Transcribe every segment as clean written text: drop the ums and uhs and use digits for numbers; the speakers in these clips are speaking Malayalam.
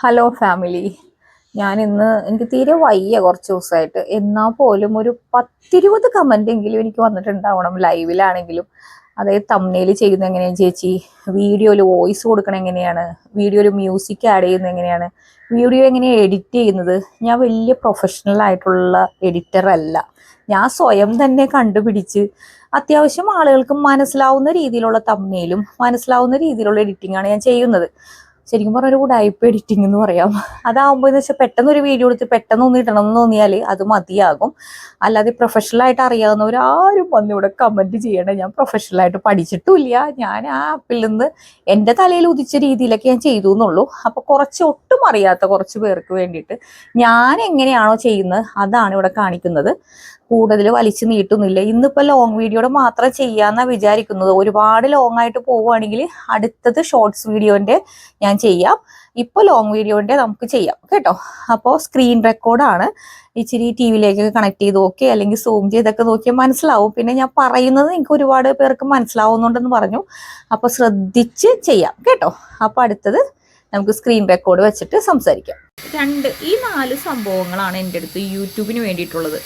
Hello family. എനിക്ക് തീരെ വയ്യ കുറച്ച് ദിവസമായിട്ട്. എന്നാൽ പോലും ഒരു 10-20 കമന്റ് എങ്കിലും എനിക്ക് വന്നിട്ടുണ്ടാവണം, ലൈവിലാണെങ്കിലും. അതായത് തംബ്നെയിൽ ചെയ്യുന്നത് എങ്ങനെയാണ് ചേച്ചി, വീഡിയോയിൽ വോയിസ് കൊടുക്കണം എങ്ങനെയാണ്, വീഡിയോയിൽ മ്യൂസിക് ആഡ് ചെയ്യുന്നത് എങ്ങനെയാണ്, വീഡിയോ എങ്ങനെയാണ് എഡിറ്റ് ചെയ്യുന്നത്. ഞാൻ വലിയ പ്രൊഫഷണൽ ആയിട്ടുള്ള എഡിറ്റർ അല്ല. ഞാൻ സ്വയം തന്നെ കണ്ടുപിടിച്ച് അത്യാവശ്യം ആളുകൾക്ക് മനസ്സിലാവുന്ന രീതിയിലുള്ള തംബ്നെയിലും മനസ്സിലാവുന്ന രീതിയിലുള്ള എഡിറ്റിംഗ് ആണ് ഞാൻ ചെയ്യുന്നത്. ശരിക്കും പറഞ്ഞ ഒരു ഉടായിപ്പ് എഡിറ്റിംഗ് എന്ന് പറയാം. അതാവുമ്പോൾ എന്ന് വെച്ചാൽ പെട്ടെന്ന് ഒരു വീഡിയോ എടുത്ത് പെട്ടെന്ന് ഒന്ന് ഇടണം എന്ന് തോന്നിയാൽ അത് മതിയാകും. അല്ലാതെ പ്രൊഫഷണലായിട്ട് അറിയാവുന്നവരാരും വന്ന് ഇവിടെ കമന്റ് ചെയ്യണേ. ഞാൻ പ്രൊഫഷണലായിട്ട് പഠിച്ചിട്ടുമില്ല. ഞാൻ ആ ആപ്പിൽ നിന്ന് എൻ്റെ തലയിൽ ഉദിച്ച രീതിയിലൊക്കെ ഞാൻ ചെയ്തു എന്നുള്ളൂ. അപ്പോൾ കുറച്ച് ഒട്ടും അറിയാത്ത കുറച്ച് പേർക്ക് വേണ്ടിയിട്ട് ഞാൻ എങ്ങനെയാണോ ചെയ്യുന്നത് അതാണ് ഇവിടെ കാണിക്കുന്നത്. കൂടുതൽ വലിച്ചു നീട്ടുന്നില്ല. ഇന്നിപ്പോൾ ലോങ് വീഡിയോയുടെ മാത്രം ചെയ്യാമെന്നാണ് വിചാരിക്കുന്നത്. ഒരുപാട് ലോങ് ആയിട്ട് പോവുകയാണെങ്കിൽ അടുത്തത് ഷോർട്സ് വീഡിയോൻ്റെ ഞാൻ ചെയ്യാം. ഇപ്പോൾ ലോങ് വീഡിയോൻ്റെ നമുക്ക് ചെയ്യാം കേട്ടോ. അപ്പോൾ സ്ക്രീൻ റെക്കോർഡാണ്. ഇച്ചിരി ടി വിയിലേക്ക് കണക്ട് ചെയ്ത് നോക്കി അല്ലെങ്കിൽ സൂം ചെയ്തൊക്കെ നോക്കിയാൽ മനസ്സിലാവും. പിന്നെ ഞാൻ പറയുന്നത് എനിക്ക് ഒരുപാട് പേർക്ക് മനസ്സിലാവുന്നുണ്ടെന്ന് പറഞ്ഞു. അപ്പോൾ ശ്രദ്ധിച്ച് ചെയ്യാം കേട്ടോ. അപ്പോൾ അടുത്തത് നമുക്ക് സ്ക്രീൻ റെക്കോർഡ് വെച്ചിട്ട് സംസാരിക്കാം. ഈ 4 സംഭവങ്ങളാണ് എൻ്റെ അടുത്ത് യൂട്യൂബിന് വേണ്ടിയിട്ടുള്ളത്.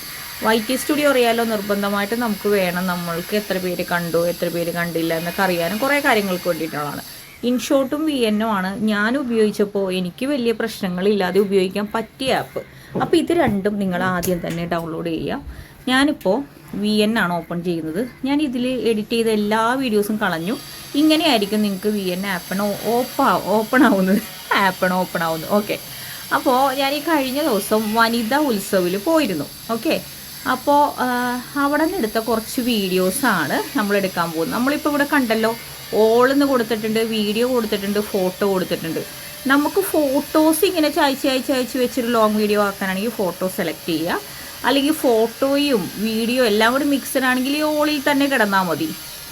YT സ്റ്റുഡിയോ അറിയാലോ, നിർബന്ധമായിട്ട് നമുക്ക് വേണം. നമ്മൾക്ക് എത്ര പേര് കണ്ടു, എത്ര പേര് കണ്ടില്ല എന്നൊക്കെ അറിയാനും കുറേ കാര്യങ്ങൾക്ക് വേണ്ടിയിട്ടുള്ളതാണ്. ഇൻഷോട്ടും VN ആണ് ഞാൻ ഉപയോഗിച്ചപ്പോൾ എനിക്ക് വലിയ പ്രശ്നങ്ങളില്ലാതെ ഉപയോഗിക്കാൻ പറ്റിയ ആപ്പ്. അപ്പോൾ ഇത് രണ്ടും നിങ്ങൾ ആദ്യം തന്നെ ഡൗൺലോഡ് ചെയ്യുക. ഞാനിപ്പോൾ VN ആണ് ഓപ്പൺ ചെയ്യുന്നത്. ഞാൻ ഇതിൽ എഡിറ്റ് ചെയ്ത എല്ലാ വീഡിയോസും കളഞ്ഞു. ഇങ്ങനെയായിരിക്കും നിങ്ങൾക്ക് VN ആപ്പണ് ഓപ്പൺ ആവുന്നത്. ഓക്കെ. അപ്പോൾ ഞാൻ ഈ കഴിഞ്ഞ ദിവസം വനിതാ ഉത്സവിൽ പോയിരുന്നു. ഓക്കെ. അപ്പോൾ അവിടെ നിന്ന് എടുത്ത കുറച്ച് വീഡിയോസാണ് നമ്മൾ എടുക്കാൻ പോകുന്നത്. നമ്മളിപ്പോൾ ഇവിടെ കണ്ടല്ലോ, ഓളെന്ന് കൊടുത്തിട്ടുണ്ട്, വീഡിയോ കൊടുത്തിട്ടുണ്ട്, ഫോട്ടോ കൊടുത്തിട്ടുണ്ട്. നമുക്ക് ഫോട്ടോസ് ഇങ്ങനെ ചായച്ച് വെച്ചൊരു ലോങ് വീഡിയോ ആക്കാനാണെങ്കിൽ ഫോട്ടോ സെലക്ട് ചെയ്യുക. അല്ലെങ്കിൽ ഫോട്ടോയും വീഡിയോ എല്ലാം കൂടി മിക്സഡ് ആണെങ്കിൽ ഈ ഓളിൽ തന്നെ കിടന്നാൽ മതി.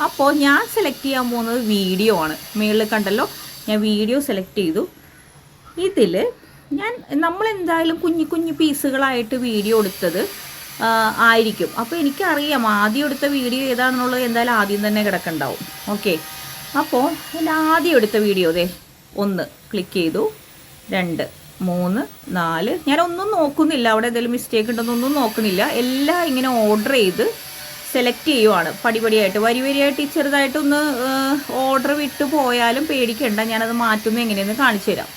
അപ്പോൾ ഞാൻ സെലക്ട് ചെയ്യാൻ പോകുന്നത് വീഡിയോ ആണ്. മുകളിൽ കണ്ടല്ലോ, ഞാൻ വീഡിയോ സെലക്ട് ചെയ്തു. ഇതിൽ നമ്മളെന്തായാലും കുഞ്ഞു പീസുകളായിട്ട് വീഡിയോ എടുത്തത് ആയിരിക്കും. അപ്പോൾ എനിക്കറിയാം ആദ്യം എടുത്ത വീഡിയോ ഏതാണെന്നുള്ളത് എന്തായാലും ആദ്യം തന്നെ കിടക്കുന്നുണ്ടാവും. ഓക്കെ. അപ്പോൾ എൻ്റെ ആദ്യം എടുത്ത വീഡിയോ 1 ക്ലിക്ക് ചെയ്തു, 2, 3, 4. ഞാനൊന്നും നോക്കുന്നില്ല, അവിടെ എന്തെങ്കിലും മിസ്റ്റേക്ക് ഉണ്ടെന്നൊന്നും നോക്കുന്നില്ല. എല്ലാം ഇങ്ങനെ ഓർഡർ ചെയ്ത് സെലക്ട് ചെയ്യുവാണ് പടിപടിയായിട്ട്. വരിയായിട്ട് ചെറുതായിട്ടൊന്ന് ഓർഡർ വിട്ട് പോയാലും പേടിക്കണ്ട, ഞാനത് മാറ്റുന്നത് എങ്ങനെയെന്ന് കാണിച്ചു തരാം.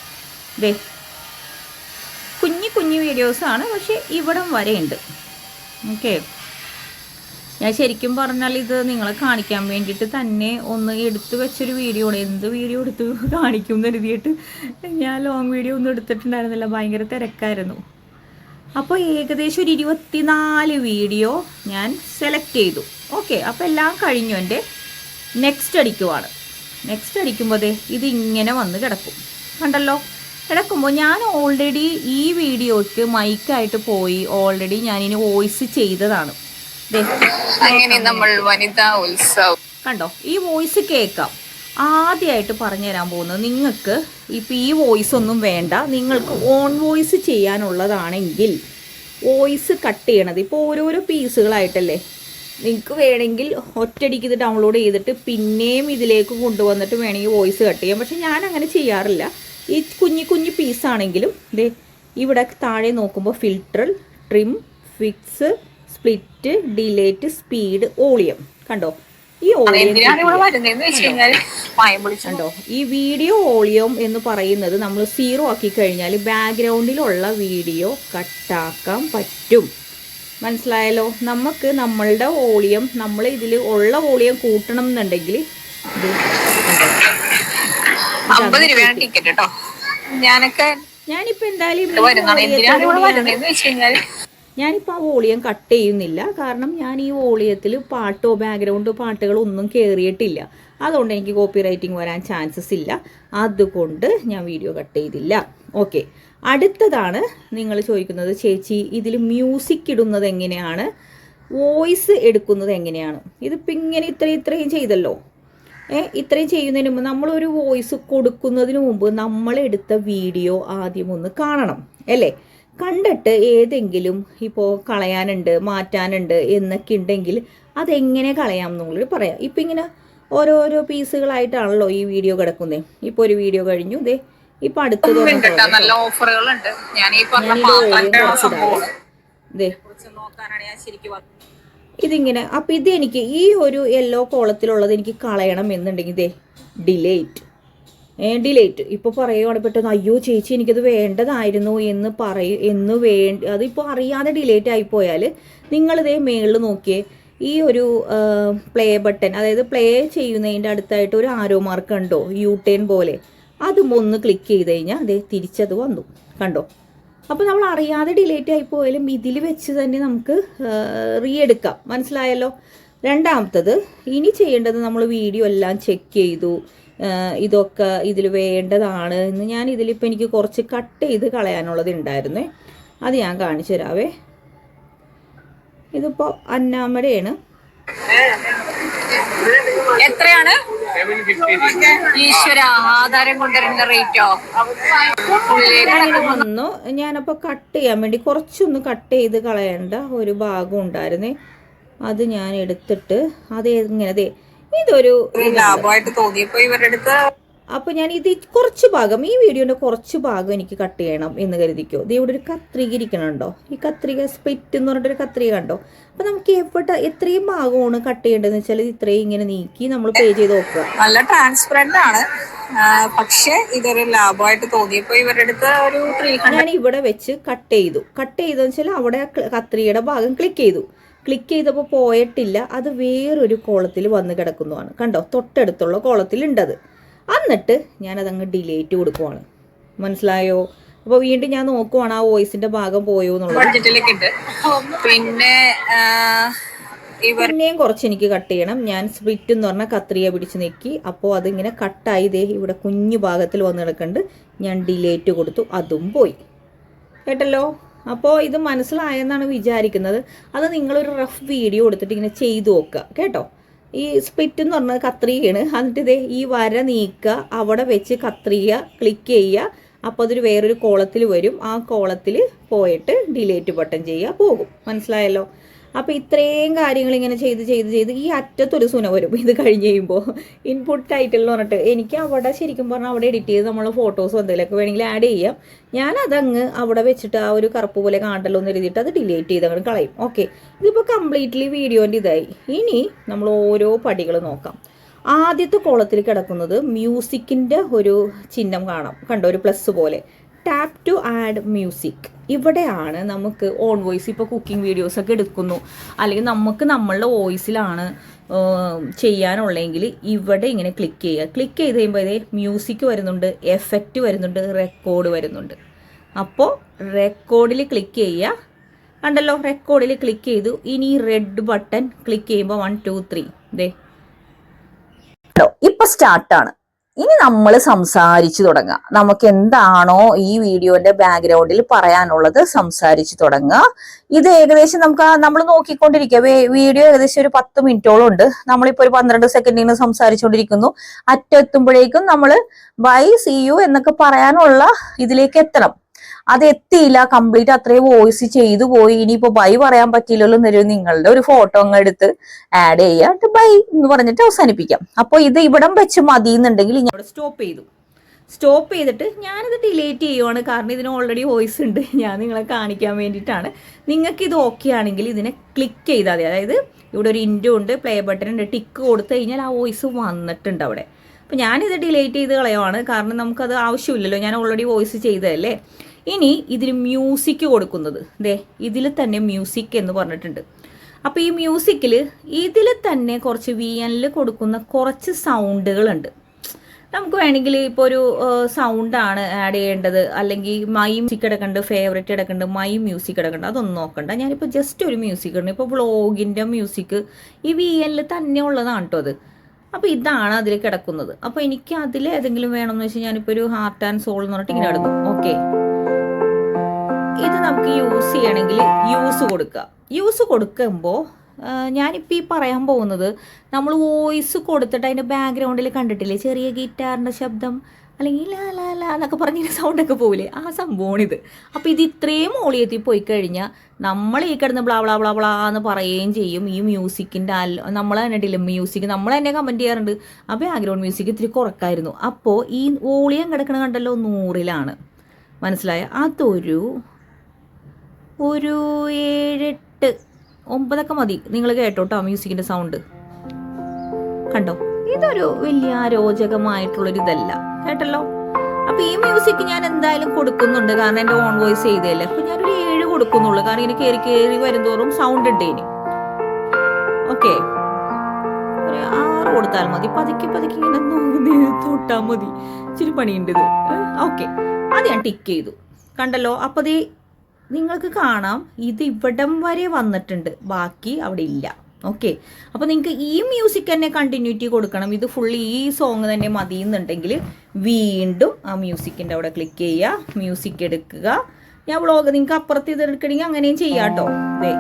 കുഞ്ഞു വീഡിയോസാണ്, പക്ഷേ ഇവിടം വരെ ഉണ്ട്. ഓക്കെ. ഞാൻ ശരിക്കും പറഞ്ഞാൽ ഇത് നിങ്ങളെ കാണിക്കാൻ വേണ്ടിയിട്ട് തന്നെ ഒന്ന് എടുത്തു വെച്ചൊരു വീഡിയോ ആണ്. എന്ത് വീഡിയോ എടുത്ത് കാണിക്കും എന്ന് കരുതിയിട്ട് ഞാൻ ലോങ് വീഡിയോ ഒന്നും എടുത്തിട്ടുണ്ടായിരുന്നില്ല, ഭയങ്കര തിരക്കായിരുന്നു. അപ്പോൾ ഏകദേശം ഒരു 24 വീഡിയോ ഞാൻ സെലക്ട് ചെയ്തു. ഓക്കെ. അപ്പോൾ എല്ലാം കഴിഞ്ഞു. എൻ്റെ നെക്സ്റ്റ് അടിക്കുവാണ്. നെക്സ്റ്റ് അടിക്കുമ്പോൾ ഇത് ഇങ്ങനെ വന്ന് കിടക്കും. കണ്ടല്ലോ, കിടക്കുമ്പോൾ ഞാൻ ഓൾറെഡി ഈ വീഡിയോയ്ക്ക് മൈക്കായിട്ട് പോയി ഓൾറെഡി ഞാനിനി വോയിസ് ചെയ്തതാണ്. കണ്ടോ, ഈ വോയിസ് കേൾക്കാം. ആദ്യമായിട്ട് പറഞ്ഞു തരാൻ പോകുന്നത്, നിങ്ങൾക്ക് ഇപ്പം ഈ വോയിസ് ഒന്നും വേണ്ട, നിങ്ങൾക്ക് ഓൺ വോയിസ് ചെയ്യാനുള്ളതാണെങ്കിൽ വോയിസ് കട്ട് ചെയ്യണത് ഇപ്പോൾ ഓരോരോ പീസുകളായിട്ടല്ലേ. നിങ്ങൾക്ക് വേണമെങ്കിൽ ഒറ്റയടിക്ക് ഇത് ഡൗൺലോഡ് ചെയ്തിട്ട് പിന്നെയും ഇതിലേക്ക് കൊണ്ടുവന്നിട്ട് വേണമെങ്കിൽ വോയിസ് കട്ട് ചെയ്യാം. പക്ഷെ ഞാൻ അങ്ങനെ ചെയ്യാറില്ല. ഈ കുഞ്ഞു പീസാണെങ്കിലും ഇവിടെ താഴെ നോക്കുമ്പോൾ filter, trim, fix, split, delete, speed, volume. കണ്ടോ, ഈ വോളിയം കണ്ടോ, ഈ വീഡിയോ വോളിയം എന്ന് പറയുന്നത് നമ്മൾ 0 ആക്കി കഴിഞ്ഞാൽ ബാക്ക്ഗ്രൗണ്ടിലുള്ള വീഡിയോ കട്ടാക്കാൻ പറ്റും. മനസ്സിലായല്ലോ. നമുക്ക് നമ്മളുടെ വോളിയം, നമ്മൾ ഇതിൽ ഉള്ള വോളിയം കൂട്ടണം എന്നുണ്ടെങ്കിൽ ഞാനിപ്പോ ആ വോളിയം കട്ട് ചെയ്യുന്നില്ല. കാരണം ഞാൻ ഈ വോളിയത്തിൽ പാട്ടോ ബാക്ക്ഗ്രൗണ്ട് പാട്ടുകളോ ഒന്നും കയറിയിട്ടില്ല. അതുകൊണ്ട് എനിക്ക് കോപ്പി റൈറ്റിംഗ് വരാൻ ചാൻസസ് ഇല്ല. അതുകൊണ്ട് ഞാൻ വീഡിയോ കട്ട് ചെയ്തില്ല. ഓക്കെ. അടുത്തതാണ് നിങ്ങൾ ചോദിക്കുന്നത്, ചേച്ചി ഇതിൽ മ്യൂസിക് ഇടുന്നത് എങ്ങനെയാണ്, വോയിസ് എടുക്കുന്നത് എങ്ങനെയാണ്. ഇതിപ്പോൾ ഇങ്ങനെ ഇത്രയും ചെയ്തല്ലോ. ഇത്രയും ചെയ്യുന്നതിന് മുമ്പ് നമ്മളൊരു വോയിസ് കൊടുക്കുന്നതിന് മുമ്പ് നമ്മളെടുത്ത വീഡിയോ ആദ്യം ഒന്ന് കാണണം അല്ലേ. കണ്ടിട്ട് ഏതെങ്കിലും ഇപ്പോൾ കളയാനുണ്ട്, മാറ്റാനുണ്ട് എന്നൊക്കെ ഉണ്ടെങ്കിൽ അതെങ്ങനെ കളയാം എന്നുള്ളത് പറയാം. ഇപ്പം ഇങ്ങനെ ഓരോരോ പീസുകളായിട്ടാണല്ലോ ഈ വീഡിയോ കിടക്കുന്നത്. ഇപ്പോൾ ഒരു വീഡിയോ കഴിഞ്ഞു, ഇപ്പൊ അടുത്തത് നല്ല ഓഫറുകളുണ്ട്. ഇതിങ്ങനെ അപ്പൊ ഇത് എനിക്ക് ഈ ഒരു യെല്ലോ കോളത്തിലുള്ളത് എനിക്ക് കളയണം എന്നുണ്ടെങ്കിൽ ഇതേ ഡിലേറ്റ് ഇപ്പൊ പറയുവാണ് പെട്ടെന്ന്, അയ്യോ ചേച്ചി എനിക്കത് വേണ്ടതായിരുന്നു എന്ന് അതിപ്പോൾ അറിയാതെ ഡിലേറ്റ് ആയിപ്പോയാൽ നിങ്ങളിതേ മേളിൽ നോക്കിയേ, ഈ ഒരു പ്ലേ ബട്ടൺ, അതായത് പ്ലേ ചെയ്യുന്നതിൻ്റെ അടുത്തായിട്ട് ഒരു ആരോ മാർക്ക് കണ്ടോ, യൂട്ടേൺ പോലെ, അതും ഒന്ന് ക്ലിക്ക് ചെയ്ത് കഴിഞ്ഞാൽ അതേ തിരിച്ചത് വന്നു, കണ്ടോ. അപ്പോൾ നമ്മൾ അറിയാതെ ഡിലേറ്റ് ആയിപ്പോയാലും ഇതിൽ വെച്ച് തന്നെ നമുക്ക് എടുക്കാം. മനസ്സിലായല്ലോ. രണ്ടാമത്തത്, ഇനി ചെയ്യേണ്ടത് നമ്മൾ വീഡിയോ എല്ലാം ചെക്ക് ചെയ്തു, ഇതൊക്കെ ഇതിൽ വേണ്ടതാണ് എന്ന്. ഞാൻ ഇതിലിപ്പോൾ എനിക്ക് കുറച്ച് കട്ട് ചെയ്ത് കളയാനുള്ളത് ഉണ്ടായിരുന്നേ, അത് ഞാൻ കാണിച്ചു തരാവേ. ഇതിപ്പോൾ അന്നാമടയാണ്. എത്രയാണ് ഈശ്വര ആധാരം കൊണ്ടുവരുന്ന റേറ്റോ? വന്നു. ഞാനപ്പോൾ കട്ട് ചെയ്യാൻ വേണ്ടി കുറച്ചൊന്ന് കട്ട് ചെയ്ത് കളയേണ്ട ഒരു ഭാഗം ഉണ്ടായിരുന്നേ, അത് ഞാൻ എടുത്തിട്ട് അത് എങ്ങനെ ഇതൊരു ലാഭമായിട്ട് തോന്നിയപ്പോ ഇവരുടെ അടുത്ത്. അപ്പൊ ഞാൻ ഇത് കുറച്ച് ഭാഗം, ഈ വീഡിയോന്റെ കുറച്ച് ഭാഗം എനിക്ക് കട്ട് ചെയ്യണം എന്ന് കരുതിക്കോ. ഇത് ഇവിടെ ഒരു കത്രിക ഇരിക്കണുണ്ടോ, ഈ കത്രിക സ്പ്ലിറ്റ് എന്ന് പറഞ്ഞിട്ടൊരു കത്രിക കണ്ടോ. അപ്പൊ നമുക്ക് എത്രയും ഭാഗമാണ് കട്ട് ചെയ്യേണ്ടതെന്ന് വെച്ചാൽ ഇത്രയും ഇങ്ങനെ നീക്കി നമ്മൾ പേ ചെയ്ത് നോക്കുക. നല്ല ട്രാൻസ്പെറന്റ് ആണ്, പക്ഷെ ഇതൊരു ലാഭമായിട്ട് തോന്നിയപ്പോ ഇവരുടെ അടുത്ത് ഒരു 300. ഞാൻ ഇവിടെ വെച്ച് കട്ട് ചെയ്തെന്ന് വെച്ചാൽ അവിടെ കത്രികയുടെ ഭാഗം ക്ലിക്ക് ചെയ്തപ്പോൾ പോയിട്ടില്ല, അത് വേറൊരു കോളത്തിൽ വന്ന് കിടക്കുന്നതാണ്, കണ്ടോ, തൊട്ടടുത്തുള്ള കോളത്തിലുണ്ടത്. എന്നിട്ട് ഞാനതങ്ങ് ഡിലേറ്റ് കൊടുക്കുവാണ്. മനസ്സിലായോ? അപ്പോൾ വീണ്ടും ഞാൻ നോക്കുവാണ് ആ വോയിസിന്റെ ഭാഗം പോയോ എന്നുള്ളത്. പിന്നെയും കുറച്ച് എനിക്ക് കട്ട് ചെയ്യണം. ഞാൻ സ്പ്ലിറ്റ് എന്ന് പറഞ്ഞാൽ കത്രിക പിടിച്ച് നെക്കി, അപ്പോൾ അതിങ്ങനെ കട്ടായി ഇവിടെ കുഞ്ഞു ഭാഗത്തിൽ വന്ന് കിടക്കുന്നുണ്ട്. ഞാൻ ഡിലേറ്റ് കൊടുത്തു, അതും പോയി. കേട്ടല്ലോ. അപ്പോൾ ഇത് മനസ്സിലായെന്നാണ് വിചാരിക്കുന്നത്. അത് നിങ്ങളൊരു റഫ് വീഡിയോ എടുത്തിട്ട് ഇങ്ങനെ ചെയ്തു നോക്കുക കേട്ടോ. ഈ സ്പ്ലിറ്റ് എന്ന് പറഞ്ഞത് കത്രികയാണ്. എന്നിട്ട് ഈ വര നീക്കുക, അവിടെ വെച്ച് കത്രിക ക്ലിക്ക് ചെയ്യുക, അപ്പോൾ അതൊരു വേറൊരു കോളത്തിൽ വരും. ആ കോളത്തിൽ പോയിട്ട് ഡിലേറ്റ് ബട്ടൺ ചെയ്യുക, പോകും. മനസ്സിലായല്ലോ. അപ്പോൾ ഇത്രയും കാര്യങ്ങൾ ഇങ്ങനെ ചെയ്ത് ഈ അറ്റത്തൊരു സുന വരും ഇത് കഴിഞ്ഞ് കഴിയുമ്പോൾ. ഇൻപുട്ട് ടൈറ്റിൽ എന്ന് പറഞ്ഞിട്ട് എനിക്ക് അവിടെ ശരിക്കും പറഞ്ഞാൽ അവിടെ എഡിറ്റ് ചെയ്ത് നമ്മൾ ഫോട്ടോസ് എന്തെങ്കിലുമൊക്കെ വേണമെങ്കിൽ ആഡ് ചെയ്യാം. ഞാനതങ്ങ് അവിടെ വെച്ചിട്ട് ആ ഒരു കറുപ്പ് പോലെ കാണണ്ടല്ലോ എന്ന് എഴുതിയിട്ട് അത് ഡിലേറ്റ് ചെയ്ത് അങ്ങ് കളയും. ഓക്കെ, ഇതിപ്പോൾ കംപ്ലീറ്റ്ലി വീഡിയോൻ്റെ ഇതായി. ഇനി നമ്മൾ ഓരോ പടികൾ നോക്കാം. ആദ്യത്തെ കോളത്തിൽ കിടക്കുന്നത് മ്യൂസിക്കിൻ്റെ ഒരു ചിഹ്നം കാണാം, കണ്ടോ, ഒരു പ്ലസ് പോലെ. Tap to add music. ഇവിടെയാണ് നമുക്ക് ഓൺ വോയിസ്, ഇപ്പോൾ കുക്കിംഗ് വീഡിയോസൊക്കെ എടുക്കുന്നു, അല്ലെങ്കിൽ നമുക്ക് നമ്മളുടെ വോയിസിലാണ് ചെയ്യാനുള്ളതെങ്കിൽ ഇവിടെ ഇങ്ങനെ ക്ലിക്ക് ചെയ്യുക. ക്ലിക്ക് ചെയ്ത് കഴിയുമ്പോൾ മ്യൂസിക് വരുന്നുണ്ട്, എഫക്റ്റ് വരുന്നുണ്ട്, റെക്കോർഡ് വരുന്നുണ്ട്. അപ്പോൾ റെക്കോർഡിൽ ക്ലിക്ക് ചെയ്യുക. കണ്ടല്ലോ, റെക്കോർഡിൽ ക്ലിക്ക് ചെയ്തു. ഇനി റെഡ് ബട്ടൺ ക്ലിക്ക് ചെയ്യുമ്പോൾ 1 2 3 ഇപ്പൊ സ്റ്റാർട്ടാണ്. ഇനി നമ്മൾ സംസാരിച്ചു തുടങ്ങുക. നമുക്ക് എന്താണോ ഈ വീഡിയോന്റെ ബാക്ക്ഗ്രൗണ്ടിൽ പറയാനുള്ളത് സംസാരിച്ചു തുടങ്ങുക. ഇത് ഏകദേശം നമ്മൾ നോക്കിക്കൊണ്ടിരിക്കുക. വീഡിയോ ഏകദേശം ഒരു 10 മിനിറ്റോളം ഉണ്ട്. നമ്മളിപ്പോ ഒരു 12 സെക്കൻഡിന് സംസാരിച്ചുകൊണ്ടിരിക്കുന്നു. അറ്റെത്തുമ്പോഴേക്കും നമ്മൾ ബൈ സി യു എന്നൊക്കെ പറയാനുള്ള ഇതിലേക്ക് എത്തണം. അത് എത്തിയില്ല, കംപ്ലീറ്റ് അത്രയും വോയിസ് ചെയ്തു പോയി. ഇനിയിപ്പോ ബൈ പറയാൻ പറ്റില്ലല്ലോ എന്നൊരു നിങ്ങളുടെ ഒരു ഫോട്ടോ അങ്ങ് എടുത്ത് ആഡ് ചെയ്യാം, ബൈ എന്ന് പറഞ്ഞിട്ട് അവസാനിപ്പിക്കാം. അപ്പോൾ ഇത് ഇവിടം വെച്ച് മതി എന്നുണ്ടെങ്കിൽ ഞാൻ സ്റ്റോപ്പ് ചെയ്തിട്ട് ഞാനിത് ഡിലേറ്റ് ചെയ്യുവാണ്. കാരണം ഇതിന് ഓൾറെഡി വോയിസ് ഉണ്ട്, ഞാൻ നിങ്ങളെ കാണിക്കാൻ വേണ്ടിയിട്ടാണ്. നിങ്ങൾക്ക് ഇത് ഓക്കെ ആണെങ്കിൽ ഇതിനെ ക്ലിക്ക് ചെയ്താൽ മതി. അതായത് ഇവിടെ ഒരു ഇൻറ്റു ഉണ്ട്, പ്ലേ ബട്ടൺ ഉണ്ട്, ടിക്ക് കൊടുത്തു കഴിഞ്ഞാൽ ആ വോയിസ് വന്നിട്ടുണ്ട് അവിടെ. അപ്പോൾ ഞാനിത് ഡിലേറ്റ് ചെയ്ത് കളയുവാണ്, കാരണം നമുക്കത് ആവശ്യമില്ലല്ലോ, ഞാൻ ഓൾറെഡി വോയിസ് ചെയ്തതല്ലേ. ഇനി ഇതിൽ മ്യൂസിക് കൊടുക്കുന്നത് ഇതിൽ തന്നെ മ്യൂസിക് എന്ന് പറഞ്ഞിട്ടുണ്ട്. അപ്പോൾ ഈ മ്യൂസിക്കിൽ ഇതിൽ തന്നെ കുറച്ച് VN കൊടുക്കുന്ന കുറച്ച് സൗണ്ടുകളുണ്ട്. നമുക്ക് വേണമെങ്കിൽ ഇപ്പോൾ ഒരു സൗണ്ടാണ് ആഡ് ചെയ്യേണ്ടത്, അല്ലെങ്കിൽ മൈ മ്യൂസിക് കിടക്കുന്നുണ്ട്, ഫേവറേറ്റ് കിടക്കുന്നുണ്ട്, മൈ മ്യൂസിക് കിടക്കുന്നുണ്ട്, അതൊന്നും നോക്കണ്ട. ഞാനിപ്പോൾ ജസ്റ്റ് ഒരു മ്യൂസിക് ഉണ്ട്. ഇപ്പോൾ വ്ളോഗിൻ്റെ മ്യൂസിക് ഈ VN തന്നെ ഉള്ളതാണ് കേട്ടോ അത്. അപ്പോൾ ഇതാണ് അതിൽ കിടക്കുന്നത്. അപ്പോൾ എനിക്ക് അതിൽ ഏതെങ്കിലും വേണമെന്ന് വെച്ചാൽ ഞാനിപ്പോൾ ഒരു ഹാർട്ട് ആൻഡ് സോൾ എന്ന് പറഞ്ഞിട്ട് ഇങ്ങനെ എടുക്കും. ഓക്കെ, ഇത് നമുക്ക് യൂസ് ചെയ്യണമെങ്കിൽ യൂസ് കൊടുക്കുമ്പോൾ ഞാനിപ്പോൾ ഈ പറയാൻ പോകുന്നത് നമ്മൾ വോയിസ് കൊടുത്തിട്ട് അതിൻ്റെ ബാക്ക്ഗ്രൗണ്ടിൽ കണ്ടിട്ടില്ലേ ചെറിയ ഗിറ്റാറിൻ്റെ ശബ്ദം, അല്ലെങ്കിൽ ലാ ലാ ലാ എന്നൊക്കെ പറഞ്ഞ സൗണ്ടൊക്കെ പോവില്ലേ, ആ സംഭവമാണിത്. അപ്പോൾ ഇത് ഇത്രയും മോളിയെത്തി പോയി കഴിഞ്ഞാൽ നമ്മൾ ഈ കിടന്ന് ബ്ലാ ബ്ലാ ബ്ലാ ബ്ലാ എന്ന് പറയുകയും ചെയ്യും. ഈ മ്യൂസിക്കിൻ്റെ നമ്മൾ തന്നെ ഇട്ടില്ല മ്യൂസിക്, നമ്മൾ തന്നെ കമൻറ്റ് ചെയ്യാറുണ്ട് ആ ബാക്ക്ഗ്രൗണ്ട് മ്യൂസിക് ഇത്തിരി കുറക്കായിരുന്നു. അപ്പോൾ ഈ വോളിയം കിടക്കണ കണ്ടല്ലോ 100-ലാണ്, മനസ്സിലായ? അതൊരു 7, 8, 9 മതി. നിങ്ങൾ കേട്ടോട്ടോ മ്യൂസിക്കിൻ്റെ സൗണ്ട് കണ്ടോ? ഇതൊരു വലിയ അരോചകമായിട്ടുള്ളൊരിതല്ല, കേട്ടല്ലോ. അപ്പോൾ ഈ മ്യൂസിക് ഞാൻ എന്തായാലും കൊടുക്കുന്നുണ്ട്, കാരണം എൻ്റെ ഓൺ വോയിസ് ചെയ്തതല്ലേ. അപ്പോൾ ഞാനൊരു 7 കൊടുക്കുന്നുള്ളൂ, കാരണം ഇനി കയറി കയറി വരുന്തോറും സൗണ്ട് ഇട്ടേന്. ഓക്കെ, ഒരു 6 കൊടുത്താൽ മതി. പതുക്കി പതുക്കി ഇങ്ങനെ തൊട്ടാൽ മതി, ഇച്ചിരി പണിയുണ്ട് ഇത്. ഓക്കെ, അത് ഞാൻ ടിക്ക് ചെയ്തു, കണ്ടല്ലോ. അപ്പോൾ ഇത് നിങ്ങൾക്ക് കാണാം, ഇത് ഇവിടം വരെ വന്നിട്ടുണ്ട്, ബാക്കി അവിടെ ഇല്ല. ഓക്കെ, അപ്പോൾ നിങ്ങൾക്ക് ഈ മ്യൂസിക് തന്നെ കണ്ടിന്യൂറ്റി കൊടുക്കണം, ഇത് ഫുള്ള് ഈ സോങ് തന്നെ മതി എന്നുണ്ടെങ്കിൽ വീണ്ടും ആ മ്യൂസിക്കിൻ്റെ അവിടെ ക്ലിക്ക് ചെയ്യുക, മ്യൂസിക് എടുക്കുക. ഞാൻ വ്ളോഗ് നിങ്ങൾക്ക് അപ്പുറത്ത് ഇത് എടുക്കണമെങ്കിൽ അങ്ങനെയും ചെയ്യാം കേട്ടോ. അതെ,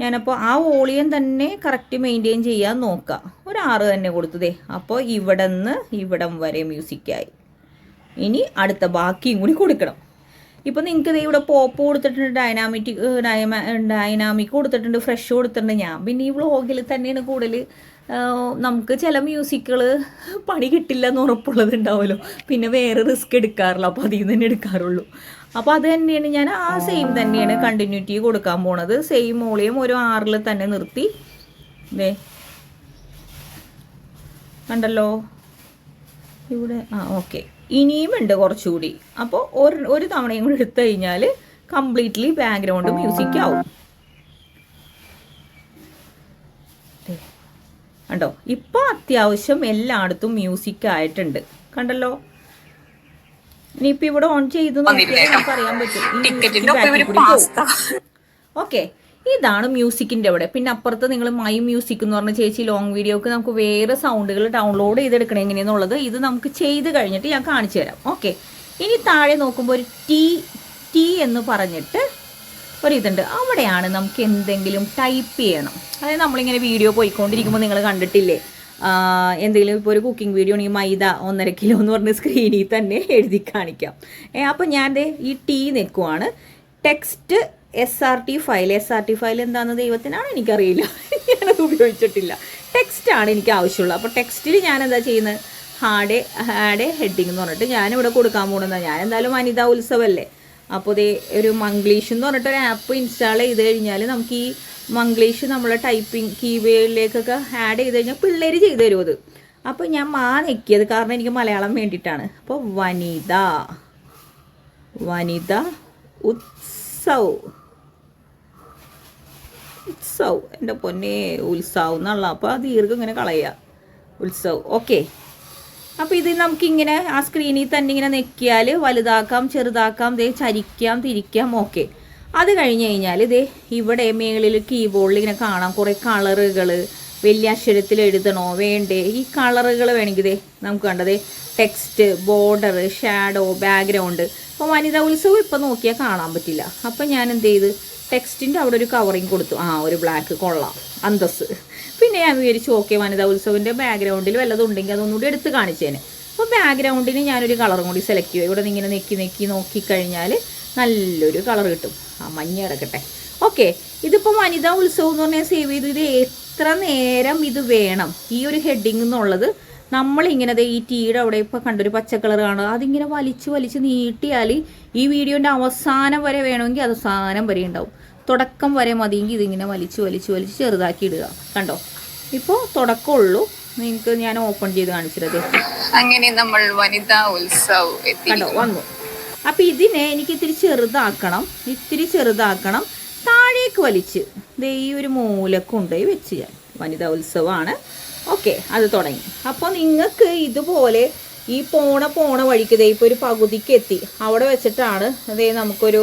ഞാനപ്പോൾ ആ വോളിയം തന്നെ കറക്റ്റ് മെയിൻറ്റെയിൻ ചെയ്യാൻ നോക്കുക. ഒരു 6 തന്നെ കൊടുത്തതേ. അപ്പോൾ ഇവിടെ നിന്ന് ഇവിടം വരെ മ്യൂസിക്കായി. ഇനി അടുത്ത ബാക്കിയും കൂടി കൊടുക്കണം. ഇപ്പം നിങ്ങൾക്ക് ഇവിടെ പോപ്പ് കൊടുത്തിട്ടുണ്ട്, ഡൈനാമിക് കൊടുത്തിട്ടുണ്ട്, ഫ്രഷ് കൊടുത്തിട്ടുണ്ട്. ഞാൻ പിന്നെ ഈ വ്ളോഗിൽ തന്നെയാണ് കൂടുതൽ. നമുക്ക് ചില മ്യൂസിക്കുകൾ പണി കിട്ടില്ല എന്ന് ഉറപ്പുള്ളത് ഉണ്ടാവുമല്ലോ, പിന്നെ വേറെ റിസ്ക് എടുക്കാറില്ല, അപ്പോൾ അതിൽ നിന്ന് തന്നെ എടുക്കാറുള്ളൂ. അപ്പോൾ അത് തന്നെയാണ് ഞാൻ ആ സെയിം തന്നെയാണ് കണ്ടിന്യൂറ്റി കൊടുക്കാൻ പോണത്. സെയിം വോളിയം ഒരു 6-ൽ തന്നെ നിർത്തി. ഇതേ കണ്ടല്ലോ ഇവിടെ. ഓക്കെ, ഇനിയും ഉണ്ട് കുറച്ചുകൂടി. അപ്പോൾ ഒരു തവണയും കൂടി എടുത്തു കഴിഞ്ഞാൽ കംപ്ലീറ്റ്ലി ബാക്ക്ഗ്രൗണ്ട് മ്യൂസിക് ആവും. കണ്ടോ? ഇപ്പോൾ അത്യാവശ്യം എല്ലായിടത്തും മ്യൂസിക് ആയിട്ടുണ്ട്, കണ്ടല്ലോ. ഇനിയിപ്പോൾ ഇവിടെ ഓൺ ചെയ്ത് നോക്കിയാൽ നമുക്ക് അറിയാൻ പറ്റും. ഓക്കെ, ഇതാണ് മ്യൂസിക്കിൻ്റെ അവിടെ. പിന്നെ അപ്പുറത്ത് നിങ്ങൾ മൈ മ്യൂസിക് എന്ന് പറഞ്ഞ ചേച്ചി ലോങ് വീഡിയോക്ക് നമുക്ക് വേറെ സൗണ്ടുകൾ ഡൗൺലോഡ് ചെയ്തെടുക്കണം എങ്ങനെയെന്നുള്ളത് ഇത് നമുക്ക് ചെയ്ത് കഴിഞ്ഞിട്ട് ഞാൻ കാണിച്ചു തരാം. ഓക്കെ, ഇനി താഴെ നോക്കുമ്പോൾ ഒരു ടി എന്ന് പറഞ്ഞിട്ട് ഒരിതുണ്ട്. അവിടെയാണ് നമുക്ക് എന്തെങ്കിലും ടൈപ്പ് ചെയ്യണം. അതായത് നമ്മളിങ്ങനെ വീഡിയോ പോയിക്കൊണ്ടിരിക്കുമ്പോൾ നിങ്ങൾ കണ്ടിട്ടില്ലേ, എന്തെങ്കിലും ഇപ്പോൾ ഒരു കുക്കിംഗ് വീഡിയോ ആണെങ്കിൽ മൈദ 1.5 കിലോ എന്ന് പറഞ്ഞ് സ്ക്രീനിൽ തന്നെ എഴുതി കാണിക്കാം. അപ്പോൾ ഞാൻ ഈ ടി നിൽക്കുവാണ്. ടെക്സ്റ്റ് SRT ഫയൽ എന്താണെന്ന് ദൈവത്തിനാണ് എനിക്കറിയില്ല, ഞാനത് ഉപയോഗിച്ചിട്ടില്ല. ടെക്സ്റ്റാണ് എനിക്ക് ആവശ്യമുള്ളത്. അപ്പോൾ ടെക്സ്റ്റിൽ ഞാൻ എന്താ ചെയ്യുന്നത്, ഹാഡ് ഹെഡിങ് എന്ന് പറഞ്ഞിട്ട് ഞാനിവിടെ കൊടുക്കാൻ പോകുന്നത്. ഞാൻ എന്തായാലും വനിതാ ഉത്സവമല്ലേ, അപ്പോൾ ഇതേ ഒരു മംഗ്ലീഷ് എന്ന് പറഞ്ഞിട്ടൊരു ആപ്പ് ഇൻസ്റ്റാൾ ചെയ്ത് കഴിഞ്ഞാൽ നമുക്ക് ഈ മംഗ്ലീഷ് നമ്മളെ ടൈപ്പിംഗ് കീബോർഡിലേക്കൊക്കെ ആഡ് ചെയ്ത് കഴിഞ്ഞാൽ പിള്ളേർ ചെയ്ത് തരും അത്. അപ്പോൾ ഞാൻ നെക്കിയത് കാരണം എനിക്ക് മലയാളം വേണ്ടിയിട്ടാണ്. അപ്പോൾ വനിത ഉത്സവ് എൻ്റെ പൊന്നെ ഉത്സവ് എന്നുള്ള, അപ്പോൾ ആ ദീർഘം ഇങ്ങനെ കളയുക, ഉത്സവ്. ഓക്കെ, അപ്പോൾ ഇത് നമുക്കിങ്ങനെ ആ സ്ക്രീനിൽ തന്നെ ഇങ്ങനെ നെക്കിയാൽ വലുതാക്കാം, ചെറുതാക്കാം, ചരിക്കാം, തിരിക്കാം. ഓക്കെ, അത് കഴിഞ്ഞ് കഴിഞ്ഞാൽ ഇവിടെ മേളിൽ കീബോർഡിൽ ഇങ്ങനെ കാണാം കുറേ കളറുകൾ. വലിയ അക്ഷരത്തിൽ എഴുതണോ വേണ്ടേ, ഈ കളറുകൾ വേണമെങ്കിൽ നമുക്ക് കണ്ടത് ടെക്സ്റ്റ്, ബോർഡർ, ഷാഡോ, ബാക്ക്ഗ്രൗണ്ട്. അപ്പോൾ വനിതാ ഉത്സവം ഇപ്പോൾ നോക്കിയാൽ കാണാൻ പറ്റില്ല. അപ്പം ഞാൻ എന്ത് ചെയ്ത് ടെക്സ്റ്റിൻ്റെ അവിടെ ഒരു കവറിങ് കൊടുത്തു. ഒരു ബ്ലാക്ക് കൊള്ളാം, അന്തസ്. പിന്നെ ഞാൻ വിചാരിച്ചു ഓക്കെ വനിതാ ഉത്സവിൻ്റെ ബാക്ക്ഗ്രൗണ്ടിൽ വല്ലതും ഉണ്ടെങ്കിൽ അതൊന്നുകൂടി എടുത്ത് കാണിച്ചേനെ. അപ്പോൾ ബാക്ക്ഗ്രൗണ്ടിന് ഞാനൊരു കളറും കൂടി സെലക്ട് ചെയ്യും. ഇവിടെ നിന്ന് ഇങ്ങനെ നെക്കി നോക്കിക്കഴിഞ്ഞാൽ നല്ലൊരു കളർ കിട്ടും. മഞ്ഞ കിടക്കട്ടെ. ഓക്കെ, ഇതിപ്പോൾ വനിതാ ഉത്സവം എന്ന് പറഞ്ഞാൽ സേവ് ചെയ്തു. ഇത് എത്ര നേരം ഇത് വേണം ഈ ഒരു ഹെഡിങ് എന്നുള്ളത് നമ്മളിങ്ങനെ ഈ ടീയുടെ അവിടെ ഇപ്പോൾ കണ്ടൊരു പച്ച കളർ കാണുക, അതിങ്ങനെ വലിച്ച് നീട്ടിയാൽ ഈ വീഡിയോൻ്റെ അവസാനം വരെ വേണമെങ്കിൽ അവസാനം വരെ ഉണ്ടാവും. തുടക്കം വരെ മതിയെങ്കിൽ ഇതിങ്ങനെ വലിച്ച് ചെറുതാക്കി ഇടുക. കണ്ടോ, ഇപ്പോൾ തുടക്കമുള്ളൂ. നിങ്ങൾക്ക് ഞാൻ ഓപ്പൺ ചെയ്ത് കാണിച്ചിട്ടത്. അങ്ങനെ നമ്മൾ വനിതാ ഉത്സവ് കണ്ടോ വന്നു. അപ്പം ഇതിനെ എനിക്ക് ഇത്തിരി ചെറുതാക്കണം. താഴേക്ക് വലിച്ച് ഈ ഒരു മൂലക്ക് കൊണ്ടുപോയി വെച്ച് ഞാൻ വനിതാ ഉത്സവമാണ്. ഓക്കെ, അത് തുടങ്ങി. അപ്പോൾ നിങ്ങൾക്ക് ഇതുപോലെ ഈ പോണ വഴിക്ക് ഇപ്പോൾ ഒരു പകുതിക്ക് എത്തി അവിടെ വെച്ചിട്ടാണ് നമുക്കൊരു